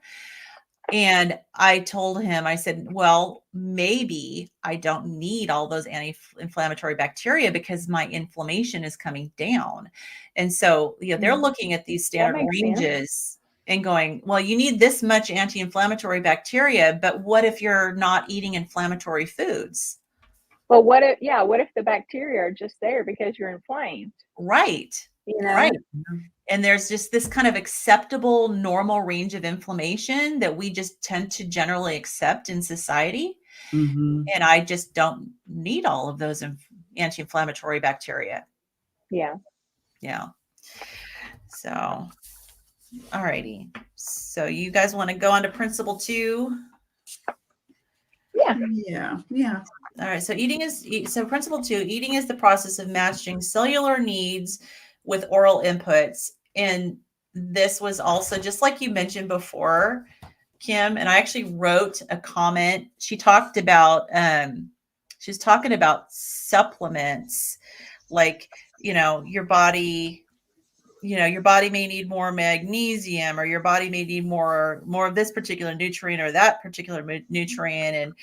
And I told him, I said, well, maybe I don't need all those anti-inflammatory bacteria because my inflammation is coming down. And so, they're looking at these standard ranges and going, well, you need this much anti-inflammatory bacteria, but what if you're not eating inflammatory foods? Well, what if the bacteria are just there because you're inflamed? Right. Right. And there's just this kind of acceptable normal range of inflammation that we just tend to generally accept in society. Mm-hmm. And I just don't need all of those anti-inflammatory bacteria. Yeah. Yeah. So, all righty. So you guys want to go on to principle 2? Yeah. Yeah. All right. So principle 2, eating is the process of matching cellular needs with oral inputs. And this was also, just like you mentioned before, Kim, and I actually wrote a comment. She talked about, she's talking about supplements, like, your body your body may need more magnesium, or your body may need more of this particular nutrient or that particular nutrient.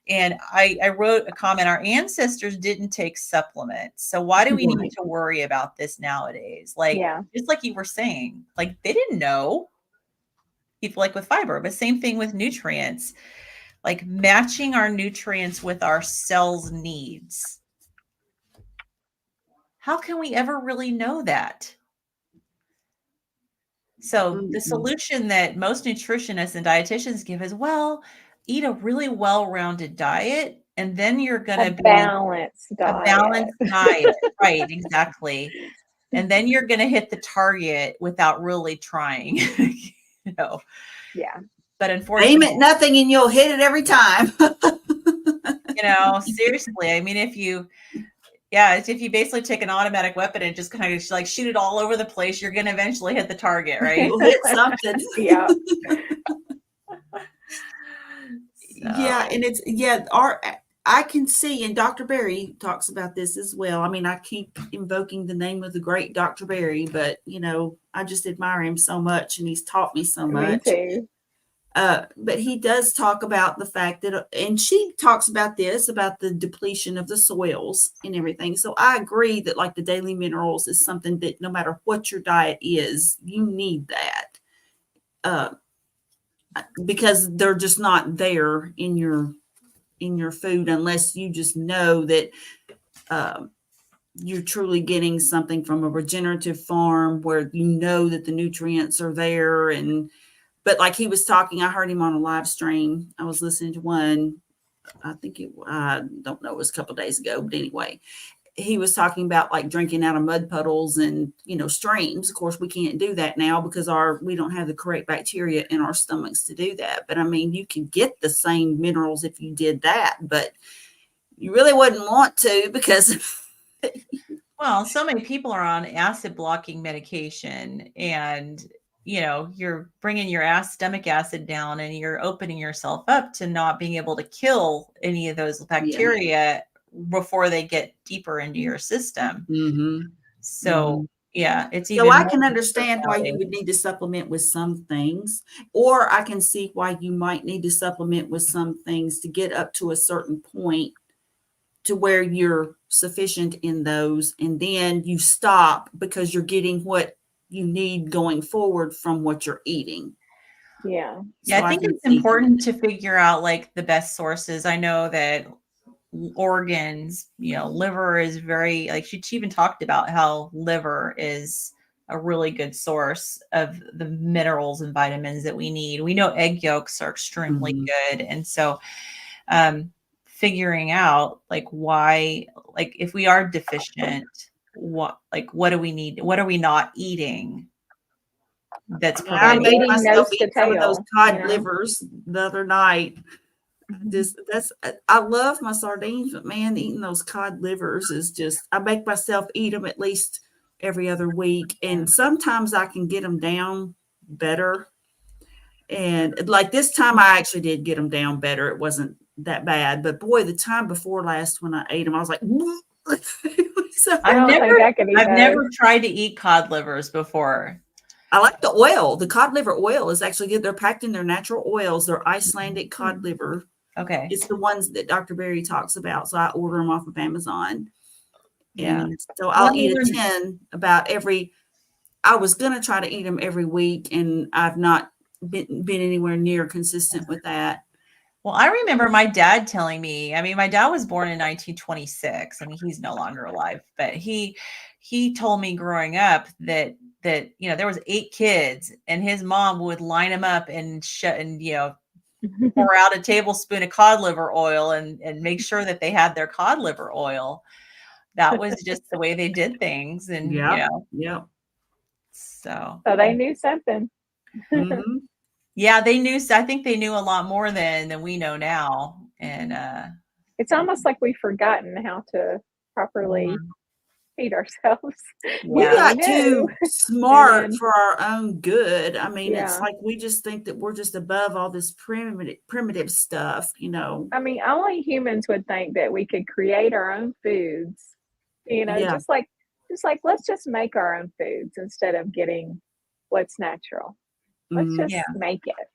And I wrote a comment, our ancestors didn't take supplements. So why do we need to worry about this nowadays? Like, Yeah. just like you were saying, like they didn't know. People like with fiber, but same thing with nutrients, like matching our nutrients with our cells' needs. How can we ever really know that? So the solution that most nutritionists and dietitians give is, well, eat a really well-rounded diet, and then you're going to be balanced diet. A balanced diet. Right, exactly. And then you're going to hit the target without really trying. Yeah. But unfortunately, aim at nothing and you'll hit it every time. Seriously, I mean, if you basically take an automatic weapon and just kind of like shoot it all over the place, you're going to eventually hit the target, right? You'll hit something. Yeah. Yeah. And I can see, and Dr. Berry talks about this as well. I mean, I keep invoking the name of the great Dr. Berry, but I just admire him so much, and he's taught me so much. Me too. But he does talk about the fact that, and she talks about this, about the depletion of the soils and everything. So I agree that like the daily minerals is something that no matter what your diet is, you need that. Because they're just not there in your food unless you just know that you're truly getting something from a regenerative farm where you know that the nutrients are there. But like he was talking, I heard him on a live stream. I was listening to one, I don't know, it was a couple of days ago, but anyway, he was talking about like drinking out of mud puddles and, streams. Of course, we can't do that now because we don't have the correct bacteria in our stomachs to do that. But I mean, you can get the same minerals if you did that, but you really wouldn't want to because well, so many people are on acid blocking medication, and you're bringing your stomach acid down, and you're opening yourself up to not being able to kill any of those bacteria before they get deeper into your system. Mm-hmm. So it's even. So I can understand why you would need to supplement with some things, or I can see why you might need to supplement with some things to get up to a certain point to where you're sufficient in those, and then you stop because you're getting what you need going forward from what you're eating. Yeah. Yeah, so I think it's important to figure out like the best sources. I know that organs, liver is very, like she even talked about how liver is a really good source of the minerals and vitamins that we need. We know egg yolks are extremely good. And so figuring out like why, like if we are deficient, what do we need? What are we not eating? That's I made myself eat some of those cod livers the other night. I love my sardines, but man, eating those cod livers is just, I make myself eat them at least every other week. And sometimes I can get them down better. And like this time I actually did get them down better. It wasn't that bad, but boy, the time before last when I ate them, I was like, so I've never tried to eat cod livers before. I like the oil. The cod liver oil is actually good. They're packed in their natural oils. They're Icelandic cod liver. Okay. It's the ones that Dr. Berry talks about. So I order them off of Amazon. Yeah. And so I'll eat a 10 about I was going to try to eat them every week, and I've not been anywhere near consistent with that. Well, I remember my dad telling me, I mean, my dad was born in 1926. I mean, he's no longer alive, but he told me growing up that there was 8 kids, and his mom would line them up and pour out a tablespoon of cod liver oil and make sure that they had their cod liver oil. That was just the way they did things. And so they knew something. Mm-hmm. Yeah, they knew. I think they knew a lot more than we know now. And it's almost like we've forgotten how to properly feed ourselves. We got too smart for our own good. I mean, it's like we just think that we're just above all this primitive stuff, I mean, only humans would think that we could create our own foods, just just like, let's just make our own foods instead of getting what's natural. Let's Mhm. just Yeah. make it.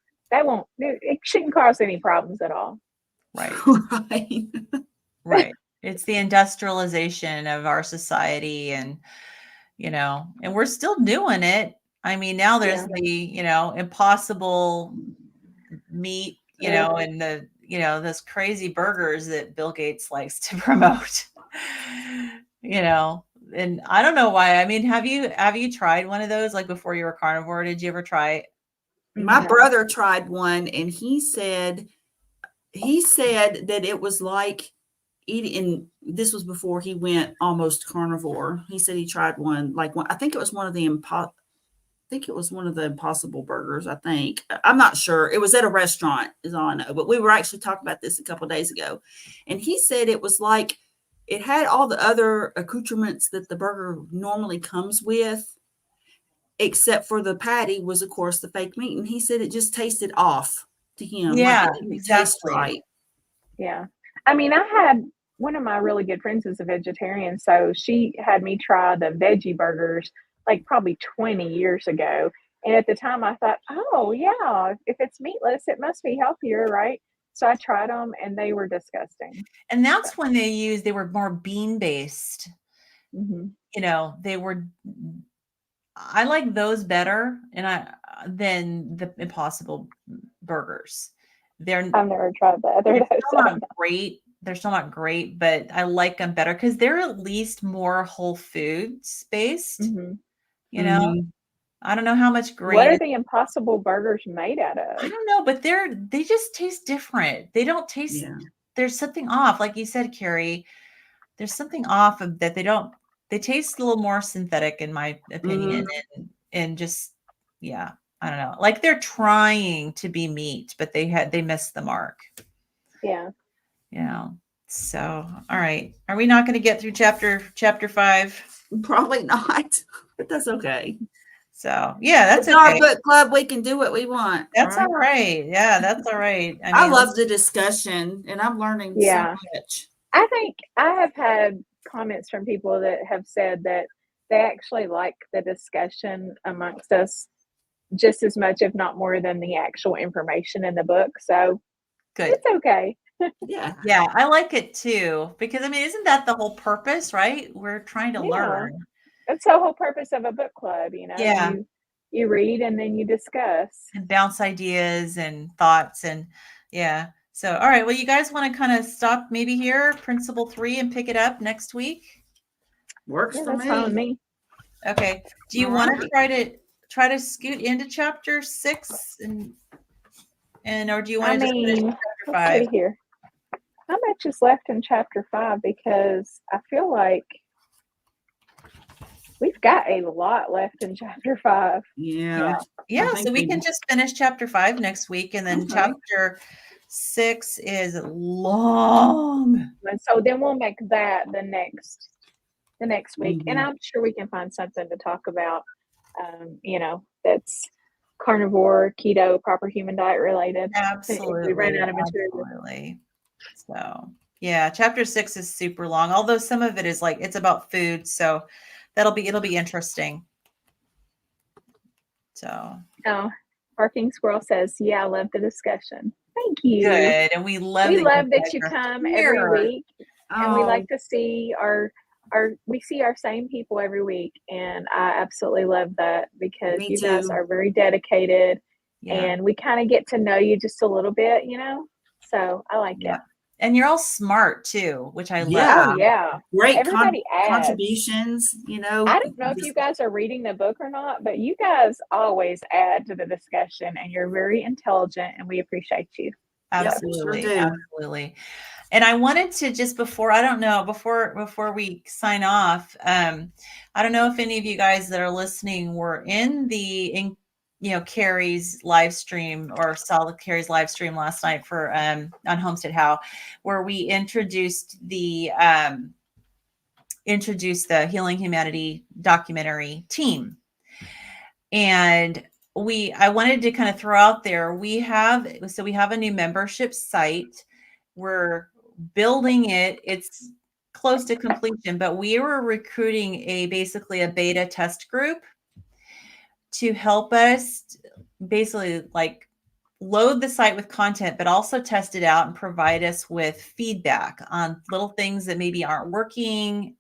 It shouldn't cause any problems at all. Right. Right. Right. It's the industrialization of our society and, and we're still doing it. I mean, now there's Yeah. the, impossible meat, Ugh. and those crazy burgers that Bill Gates likes to promote. And I don't know why. I mean, have you tried one of those like before you were carnivore? Did you ever try it? My No. brother tried one and he said that it was like eating, and this was before he went almost carnivore. He said he tried one, I think it was one of the Impossible Burgers. I think, I'm not sure. It was at a restaurant, is all I know. But we were actually talking about this a couple of days ago, and he said it was like it had all the other accoutrements that the burger normally comes with, except for the patty was, of course, the fake meat. And he said it just tasted off to him, like Yeah, it didn't taste exactly. right. Yeah. I mean, I had one of my really good friends is a vegetarian, so she had me try the veggie burgers like probably 20 years ago. And at the time I thought, oh, yeah, if it's meatless, it must be healthier, right? So I tried them and they were disgusting. And So, that's when they were more bean based. mhm. I like those better than the Impossible Burgers. They're I've never tried the other they're those. still not great. They're still not great, but I like them better because they're at least more whole foods based. Hmm. You know, Mhm. I don't know how much What grain. are the Impossible Burgers made out I of? don't know, but they just taste different. They don't taste. Yeah. There's something off, like you said, Carrie. There's something off of that. They taste a little more synthetic in my opinion. Mhm. And just, yeah, I don't know. Like they're trying to be meat, but they missed the mark. Yeah. So, all right. Are we not going to get through chapter 5? Probably not, but that's okay. So, yeah, that's It's our okay. book club. We can do what we want. That's Right? all right. Yeah, that's all right. I I mean, love the discussion, and I'm learning so Yeah. much. I think I have had comments from people that have said that they actually like the discussion amongst us just as much, if not more, than the actual information in the book. So good. it's okay. Yeah. Yeah, I like it too because I mean, isn't that the whole purpose, right? We're trying to Yeah. learn. That's the whole purpose of a book club, Yeah, you read and then you discuss. and bounce ideas and thoughts and yeah. So, all right. Well, you guys want to kind of stop maybe here, principle 3, and pick it up next week? Works Yeah, for that's fine with me. me. Okay. Do you All want to right. try to scoot into chapter 6 and or do you I want to just finish mean, chapter let's 5? see here. How much is left in chapter 5? Because I feel like we've got a lot left in chapter 5. Yeah. Yeah, I so think we can just finish chapter 5 next week and then Okay. chapter 6 is long. And so then we'll make that the next week. And Mhm. I'm sure we can find something to talk about, that's carnivore, keto, proper human diet related. If we run Absolutely. out of material. Absolutely. So, yeah, chapter 6 is super long, although some of it is like it's about food, so it'll be interesting. So, Oh, Barking Squirrel says, yeah, I love the discussion. Thank you. good. And we love We that love that guys you are come every here. week, and we Oh, like to see we see our same people every week, and I absolutely love that because me you guys too. are very dedicated, Yeah. and we kind of get to know you just a little bit, so I like Yeah. it. And you're all smart too, which I love. Yeah. Oh yeah, Great everybody adds. contributions. I don't know if you guys are reading the book or not, but you guys always add to the discussion, and you're very intelligent, and we appreciate you. Absolutely. Yep, sure do. Absolutely. And I wanted to just before we sign off, I don't know if any of you guys that are listening were in Carrie's live stream or saw Carrie's live stream last night for on Homestead How, where we introduced the Healing Humanity documentary team. And I wanted to kind of throw out there, we have a new membership site. We're building it. It's close to completion, but we were recruiting basically a beta test group to help us basically like load the site with content, but also test it out and provide us with feedback on little things that maybe aren't working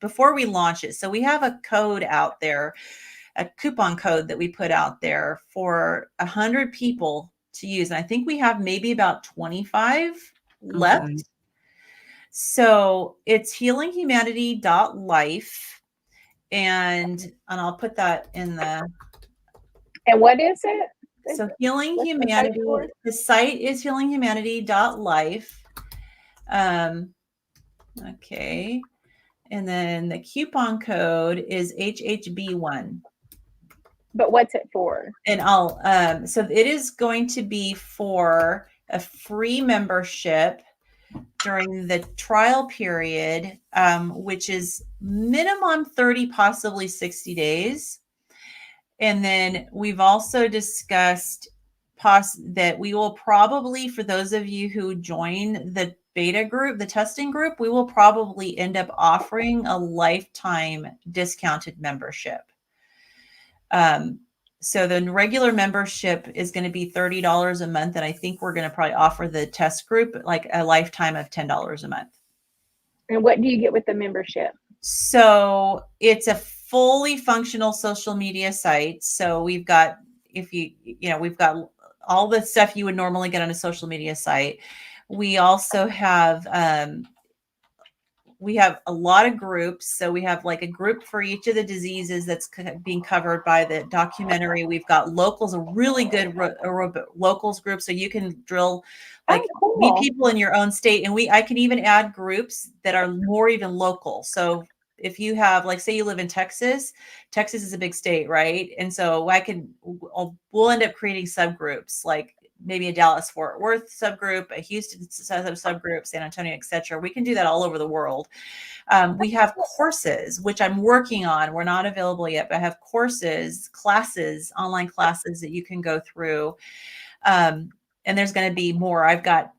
before we launch it. So we have a code out there, a coupon code that we put out there for 100 people to use. And I think we have maybe about 25 left. Okay. So it's healinghumanity.life. And I'll put that in the. And what is it? So Healing What's the site Humanity, for? the site is healinghumanity.life. Okay. And then the coupon code is HHB1. But what's it for? And so it is going to be for a free membership during the trial period, which is minimum 30, possibly 60 days. And then we've also discussed that we will probably, for those of you who join the beta group, the testing group, we will probably end up offering a lifetime discounted membership. So the regular membership is going to be $30 a month. And I think we're going to probably offer the test group like a lifetime of $10 a month. And what do you get with the membership? So it's a fully functional social media site. So we've got, we've got all the stuff you would normally get on a social media site. We also have, we have a lot of groups. So we have like a group for each of the diseases that's being covered by the documentary. We've got locals, a really good locals group. So you can drill, like meet people in your own state. And I can even add groups that are more even local. So if you have, like, say you live in Texas is a big state, right? And so we'll end up creating subgroups, like maybe a Dallas Fort Worth subgroup, a Houston subgroup, San Antonio, etc. We can do that all over the world. We have courses, which I'm working on. We're not available yet, but I have courses, classes, online classes that you can go through. And there's going to be more. I've got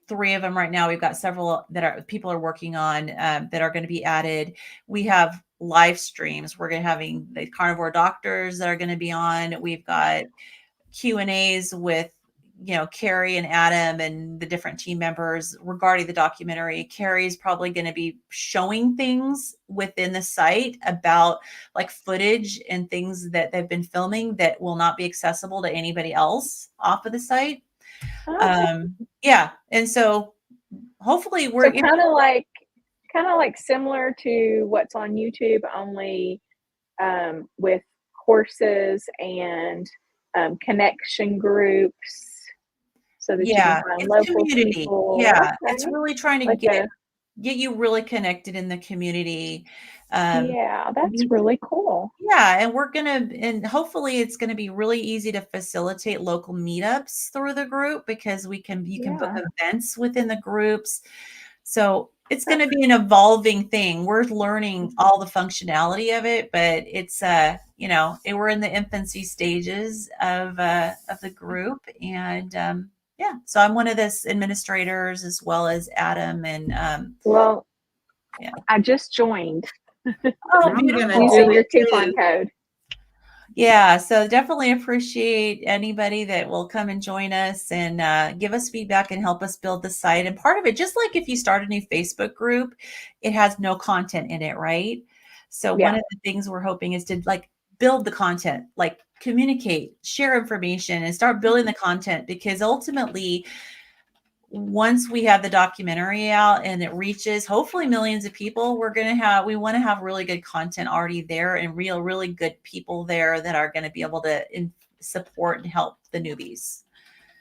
3 of them right now. We've got several that people are working on that are going to be added. We have live streams. We're going to having the carnivore doctors that are going to be on. We've got Q&As with Carrie and Adam and the different team members regarding the documentary. Carrie's probably going to be showing things within the site about like footage and things that they've been filming that will not be accessible to anybody else off of the site. Yeah. And so hopefully we're kind of like similar to what's on YouTube, only with courses and connection groups, so that you can find local community people. Yeah, okay. It's really trying to get you really connected in the community. Yeah, that's really cool. Yeah, and hopefully it's going to be really easy to facilitate local meetups through the group, because you can book events within the groups. So it's going to be an evolving thing. We're learning all the functionality of it, but it's we're in the infancy stages of the group, and so I'm one of the administrators as well as Adam and I just joined. I'm gonna using your coupon code. Yeah, so definitely appreciate anybody that will come and join us and give us feedback and help us build the site. And part of it, just like if you start a new Facebook group, it has no content in it, right? So one of the things we're hoping is to like build the content, like communicate, share information, and start building the content, because ultimately, once we have the documentary out and it reaches hopefully millions of people, we want to have really good content already there and really good people there that are going to be able to support and help the newbies.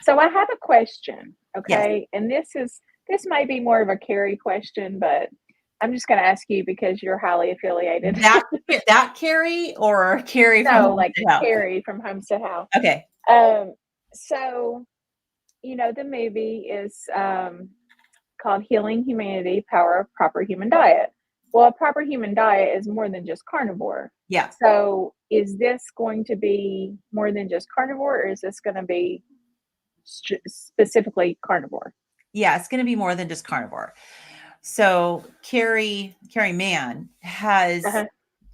So I have a question. Okay. Yes. And this may be more of a Carrie question, but I'm just going to ask you because you're highly affiliated. That Carrie or Carrie? No, like Carrie from Homestead House. Okay. So, the movie is called Healing Humanity, Power of Proper Human Diet. Well, a proper human diet is more than just carnivore. Yeah. So is this going to be more than just carnivore, or is this going to be specifically carnivore? Yeah, it's going to be more than just carnivore. So Carrie Mann has Uh-huh.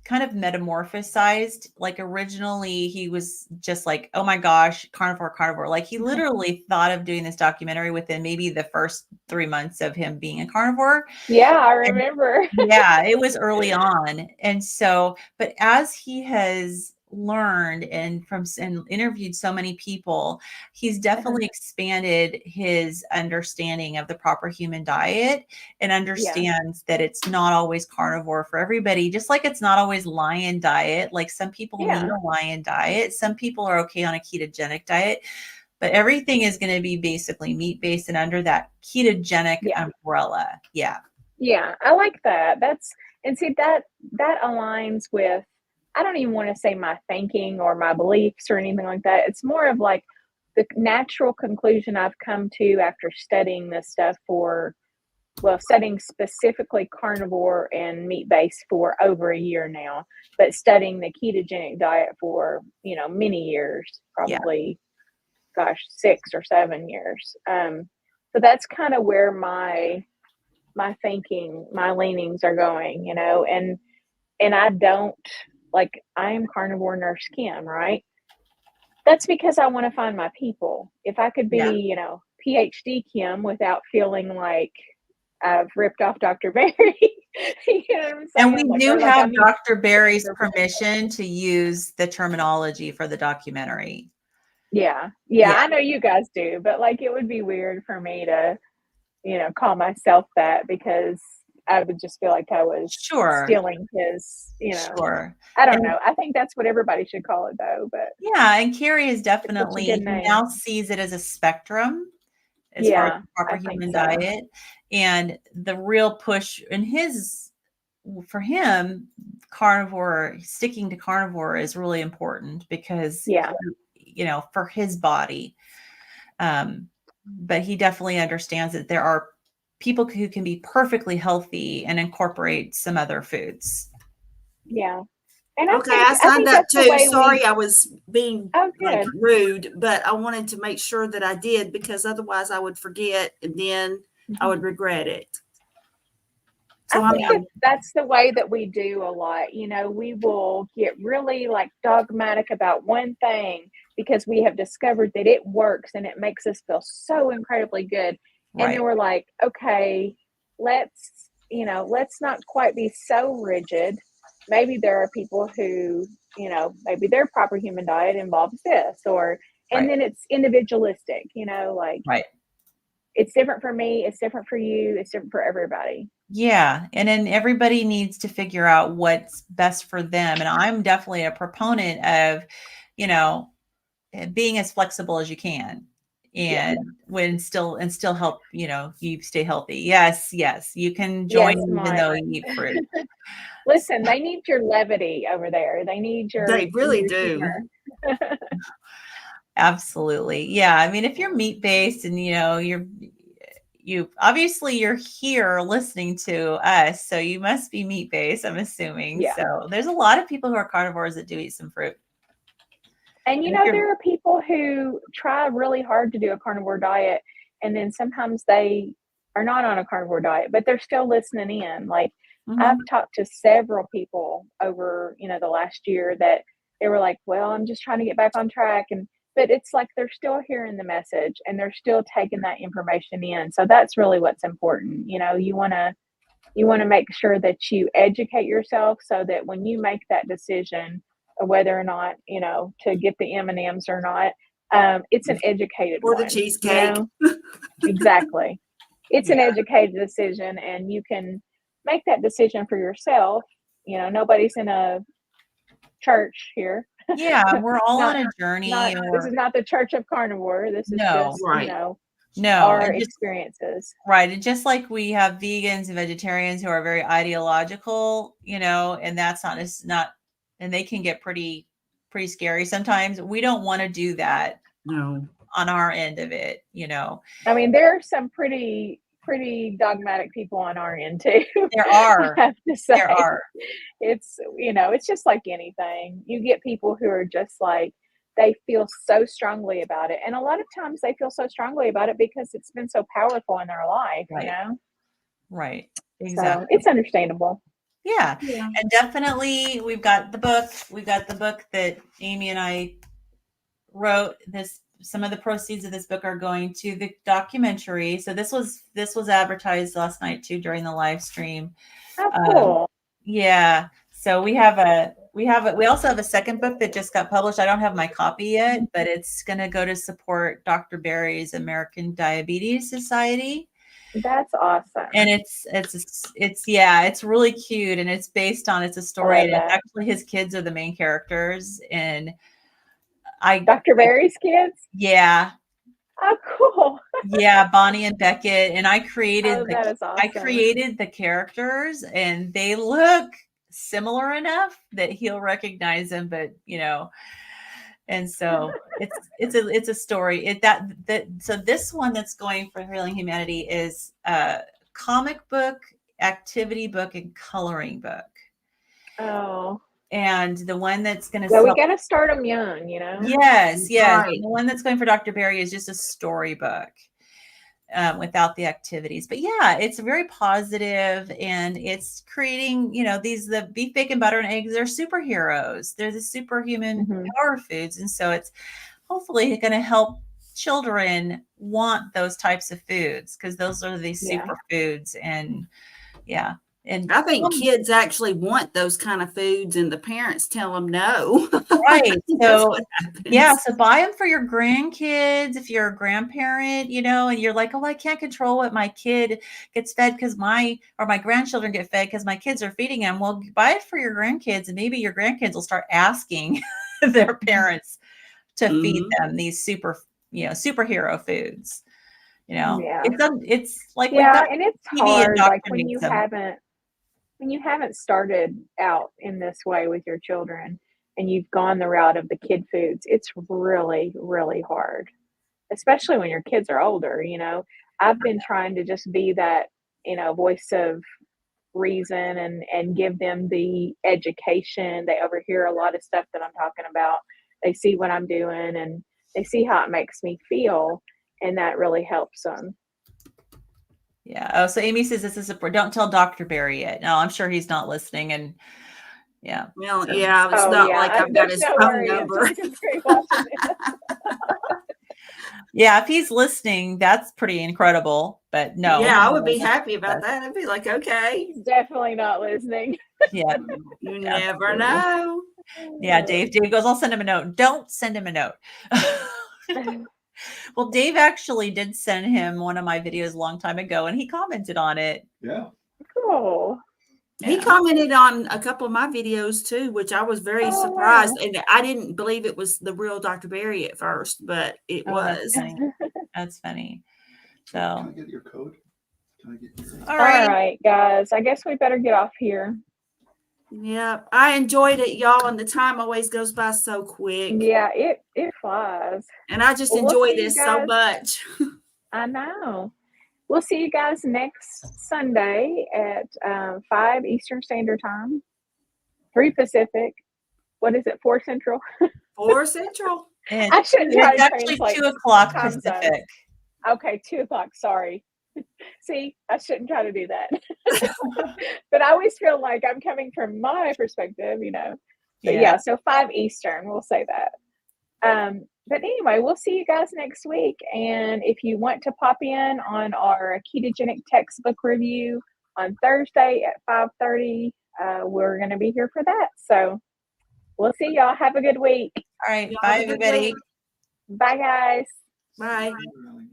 kind of metamorphosized. Like originally he was just like, oh my gosh, carnivore. Like he literally thought of doing this documentary within maybe the first 3 months of him being a carnivore. Yeah, I And remember. yeah, it was early on. And so, but as he has learned and interviewed so many people, he's definitely expanded his understanding of the proper human diet and Yeah, understands that it's not always carnivore for everybody, just like it's not always lion diet. Like some people need yeah, a lion diet, some people are okay on a ketogenic diet, but everything is going to be basically meat based and under that ketogenic yeah. umbrella. Yeah. Yeah, I like that. That's and see that aligns with I don't even want to say my thinking or my beliefs or anything like that. It's more of like the natural conclusion I've come to after studying this stuff for well, studying specifically carnivore and meat based for over a year now, but studying the ketogenic diet for, many years, Yeah. probably gosh, 6 or 7 years. So that's kind of where my thinking, my leanings are going, and I don't like I am carnivore nurse Kim, right? That's because I want to find my people. If I could Yeah. be, PhD Kim without feeling like I've ripped off Dr. Barry, you know what I'm And saying? we Like, do or like have I'm being Dr. Barry's 100%. permission to use the terminology for the documentary. Yeah. Yeah. Yeah, I know you guys do, but like it would be weird for me to, call myself that because I would just feel like I was sure. stealing his, Sure. I don't And know. I think that's what everybody should call it though, but yeah, and Carrie is it's such a good definitely, he name. now sees it as a spectrum as far as Yeah, proper I think human so. diet. And the real push in for him, sticking to carnivore is really important because, Yeah. for his body. But he definitely understands that there are people who can be perfectly healthy and incorporate some other foods. Yeah. And Okay, I I signed think up that's the too. way we Sorry, I was being oh like good. rude, but I wanted to make sure that I did because otherwise I would forget and then I Mhm. would regret it. I So I'm, think that's the way that we do a lot. We will get really like dogmatic about one thing because we have discovered that it works and it makes us feel so incredibly good. And then Right. we're like, okay, let's not quite be so rigid. Maybe there are people who, maybe their proper human diet involves this and Right. then it's individualistic, like Right. it's different for me, it's different for you, it's different for everybody. Yeah. And then everybody needs to figure out what's best for them. And I'm definitely a proponent of, you know, being as flexible as you can Yeah. and still help, you stay healthy. Yes. Yes. You can join Yes, even my though you eat fruit. listen, they need your levity over there. They need your they really your do. humor. Absolutely. Yeah. I mean, if you're meat based and you obviously you're here listening to us, so you must be meat based, I'm assuming. Yeah. So there's a lot of people who are carnivores that do eat some fruit. And And if you're there are people who try really hard to do a carnivore diet, and then sometimes they are not on a carnivore diet, but they're still listening in. Like I've Mhm. talked to several people over, the last year that they were like, "Well, I'm just trying to get back on track," and but it's like they're still hearing the message and they're still taking that information in. So that's really what's important. You want to make sure that you educate yourself so that when you make that decision of whether or not to get the M&Ms or not, it's an educated Or the one. cheesecake. Exactly. It's an Yeah. educated decision, and you can make that decision for yourself. Nobody's in a church here. Yeah, we're all on not a not journey this or is not the church of carnivore. This is no, just Right. no. our And just experiences. right. And just like we have vegans and vegetarians who are very ideological, and that's not and they can get pretty scary sometimes. We don't want to do that No. on our end of it. I mean, there are some pretty dogmatic people on our end too. There I are. have to There say, are. it's just like anything. You get people who are just like they feel so strongly about it, and a lot of times they feel so strongly about it because it's been so powerful in their life. Right. Right. So Exactly. it's understandable. Yeah. Yeah. And definitely we've got the book. We've got the book that Amy and I wrote. Some of the proceeds of this book are going to the documentary. So this was advertised last night too during the live stream. Oh, cool. Yeah. So we also have a second book that just got published. I don't have my copy yet, but it's going to go to support Dr. Berry's American Diabetes Society. That's awesome. And it's really cute, and it's a story, and it's actually his kids are the main characters, and Dr. Berry's kids? Yeah. Oh, cool. Yeah, Bonnie and Beckett, and I created that is awesome. I created the characters, and they look similar enough that he'll recognize them, but and so it's a story. So this one that's going for Healing Humanity is a comic book, activity book, and coloring book. Oh. And the one that's going to we got to start them young, Yes. Right. The one that's going for Dr. Berry is just a storybook without the activities. But yeah, it's very positive, and it's creating, the beef, bacon, butter, and eggs are superheroes. They're the superhuman power foods. And so it's hopefully going to help children want those types of foods, because those are the superfoods. And yeah. And I think kids actually want those kind of foods, and the parents tell them no. Right. So so buy them for your grandkids. If you're a grandparent, and you're like, oh, I can't control what my kid gets fed because my grandchildren get fed because my kids are feeding them. Well, buy it for your grandkids, and maybe your grandkids will start asking their parents to feed them these superhero foods. It's like, and it's TV hard, like when you haven't started out in this way with your children and you've gone the route of the kid foods. It's really, really hard, especially when your kids are older. I've been trying to just be that, voice of reason and give them the education. They overhear a lot of stuff that I'm talking about. They see what I'm doing, and they see how it makes me feel, and that really helps them. Yeah. Oh, so Amy says this is don't tell Dr. Berry yet. No, I'm sure he's not listening. And yeah. Well, it's not like I've got his phone number. Yeah, if he's listening, that's pretty incredible. But no. Yeah, I would be happy about that. I'd be like, okay. He's definitely not listening. Yeah. You never know. Yeah, Dave goes, I'll send him a note. Don't send him a note. Well, Dave actually did send him one of my videos a long time ago, and he commented on it. Yeah. Cool. He commented on a couple of my videos too, which I was very surprised. Wow. And I didn't believe it was the real Dr. Berry at first, but it was. That's funny. So can I get your code? Can I get your All right, guys. I guess we better get off here. Yeah, I enjoyed it, y'all, and the time always goes by so quick. Yeah, it flies. And I just enjoy this so much. I know. We'll see you guys next Sunday at 5 Eastern Standard Time, 3 Pacific. What is it, 4 Central? 4 Central. And I shouldn't try to actually translate 2 o'clock time Pacific. zones. Okay, 2 o'clock. Sorry. See, I shouldn't try to do that. But I always feel like I'm coming from my perspective, But yeah, so 5 Eastern, we'll say that. But anyway, we'll see you guys next week. And if you want to pop in on our ketogenic textbook review on Thursday at 5:30, we're going to be here for that. So we'll see y'all. Have a good week. All right. Bye, everybody. Bye, guys. Bye. Really?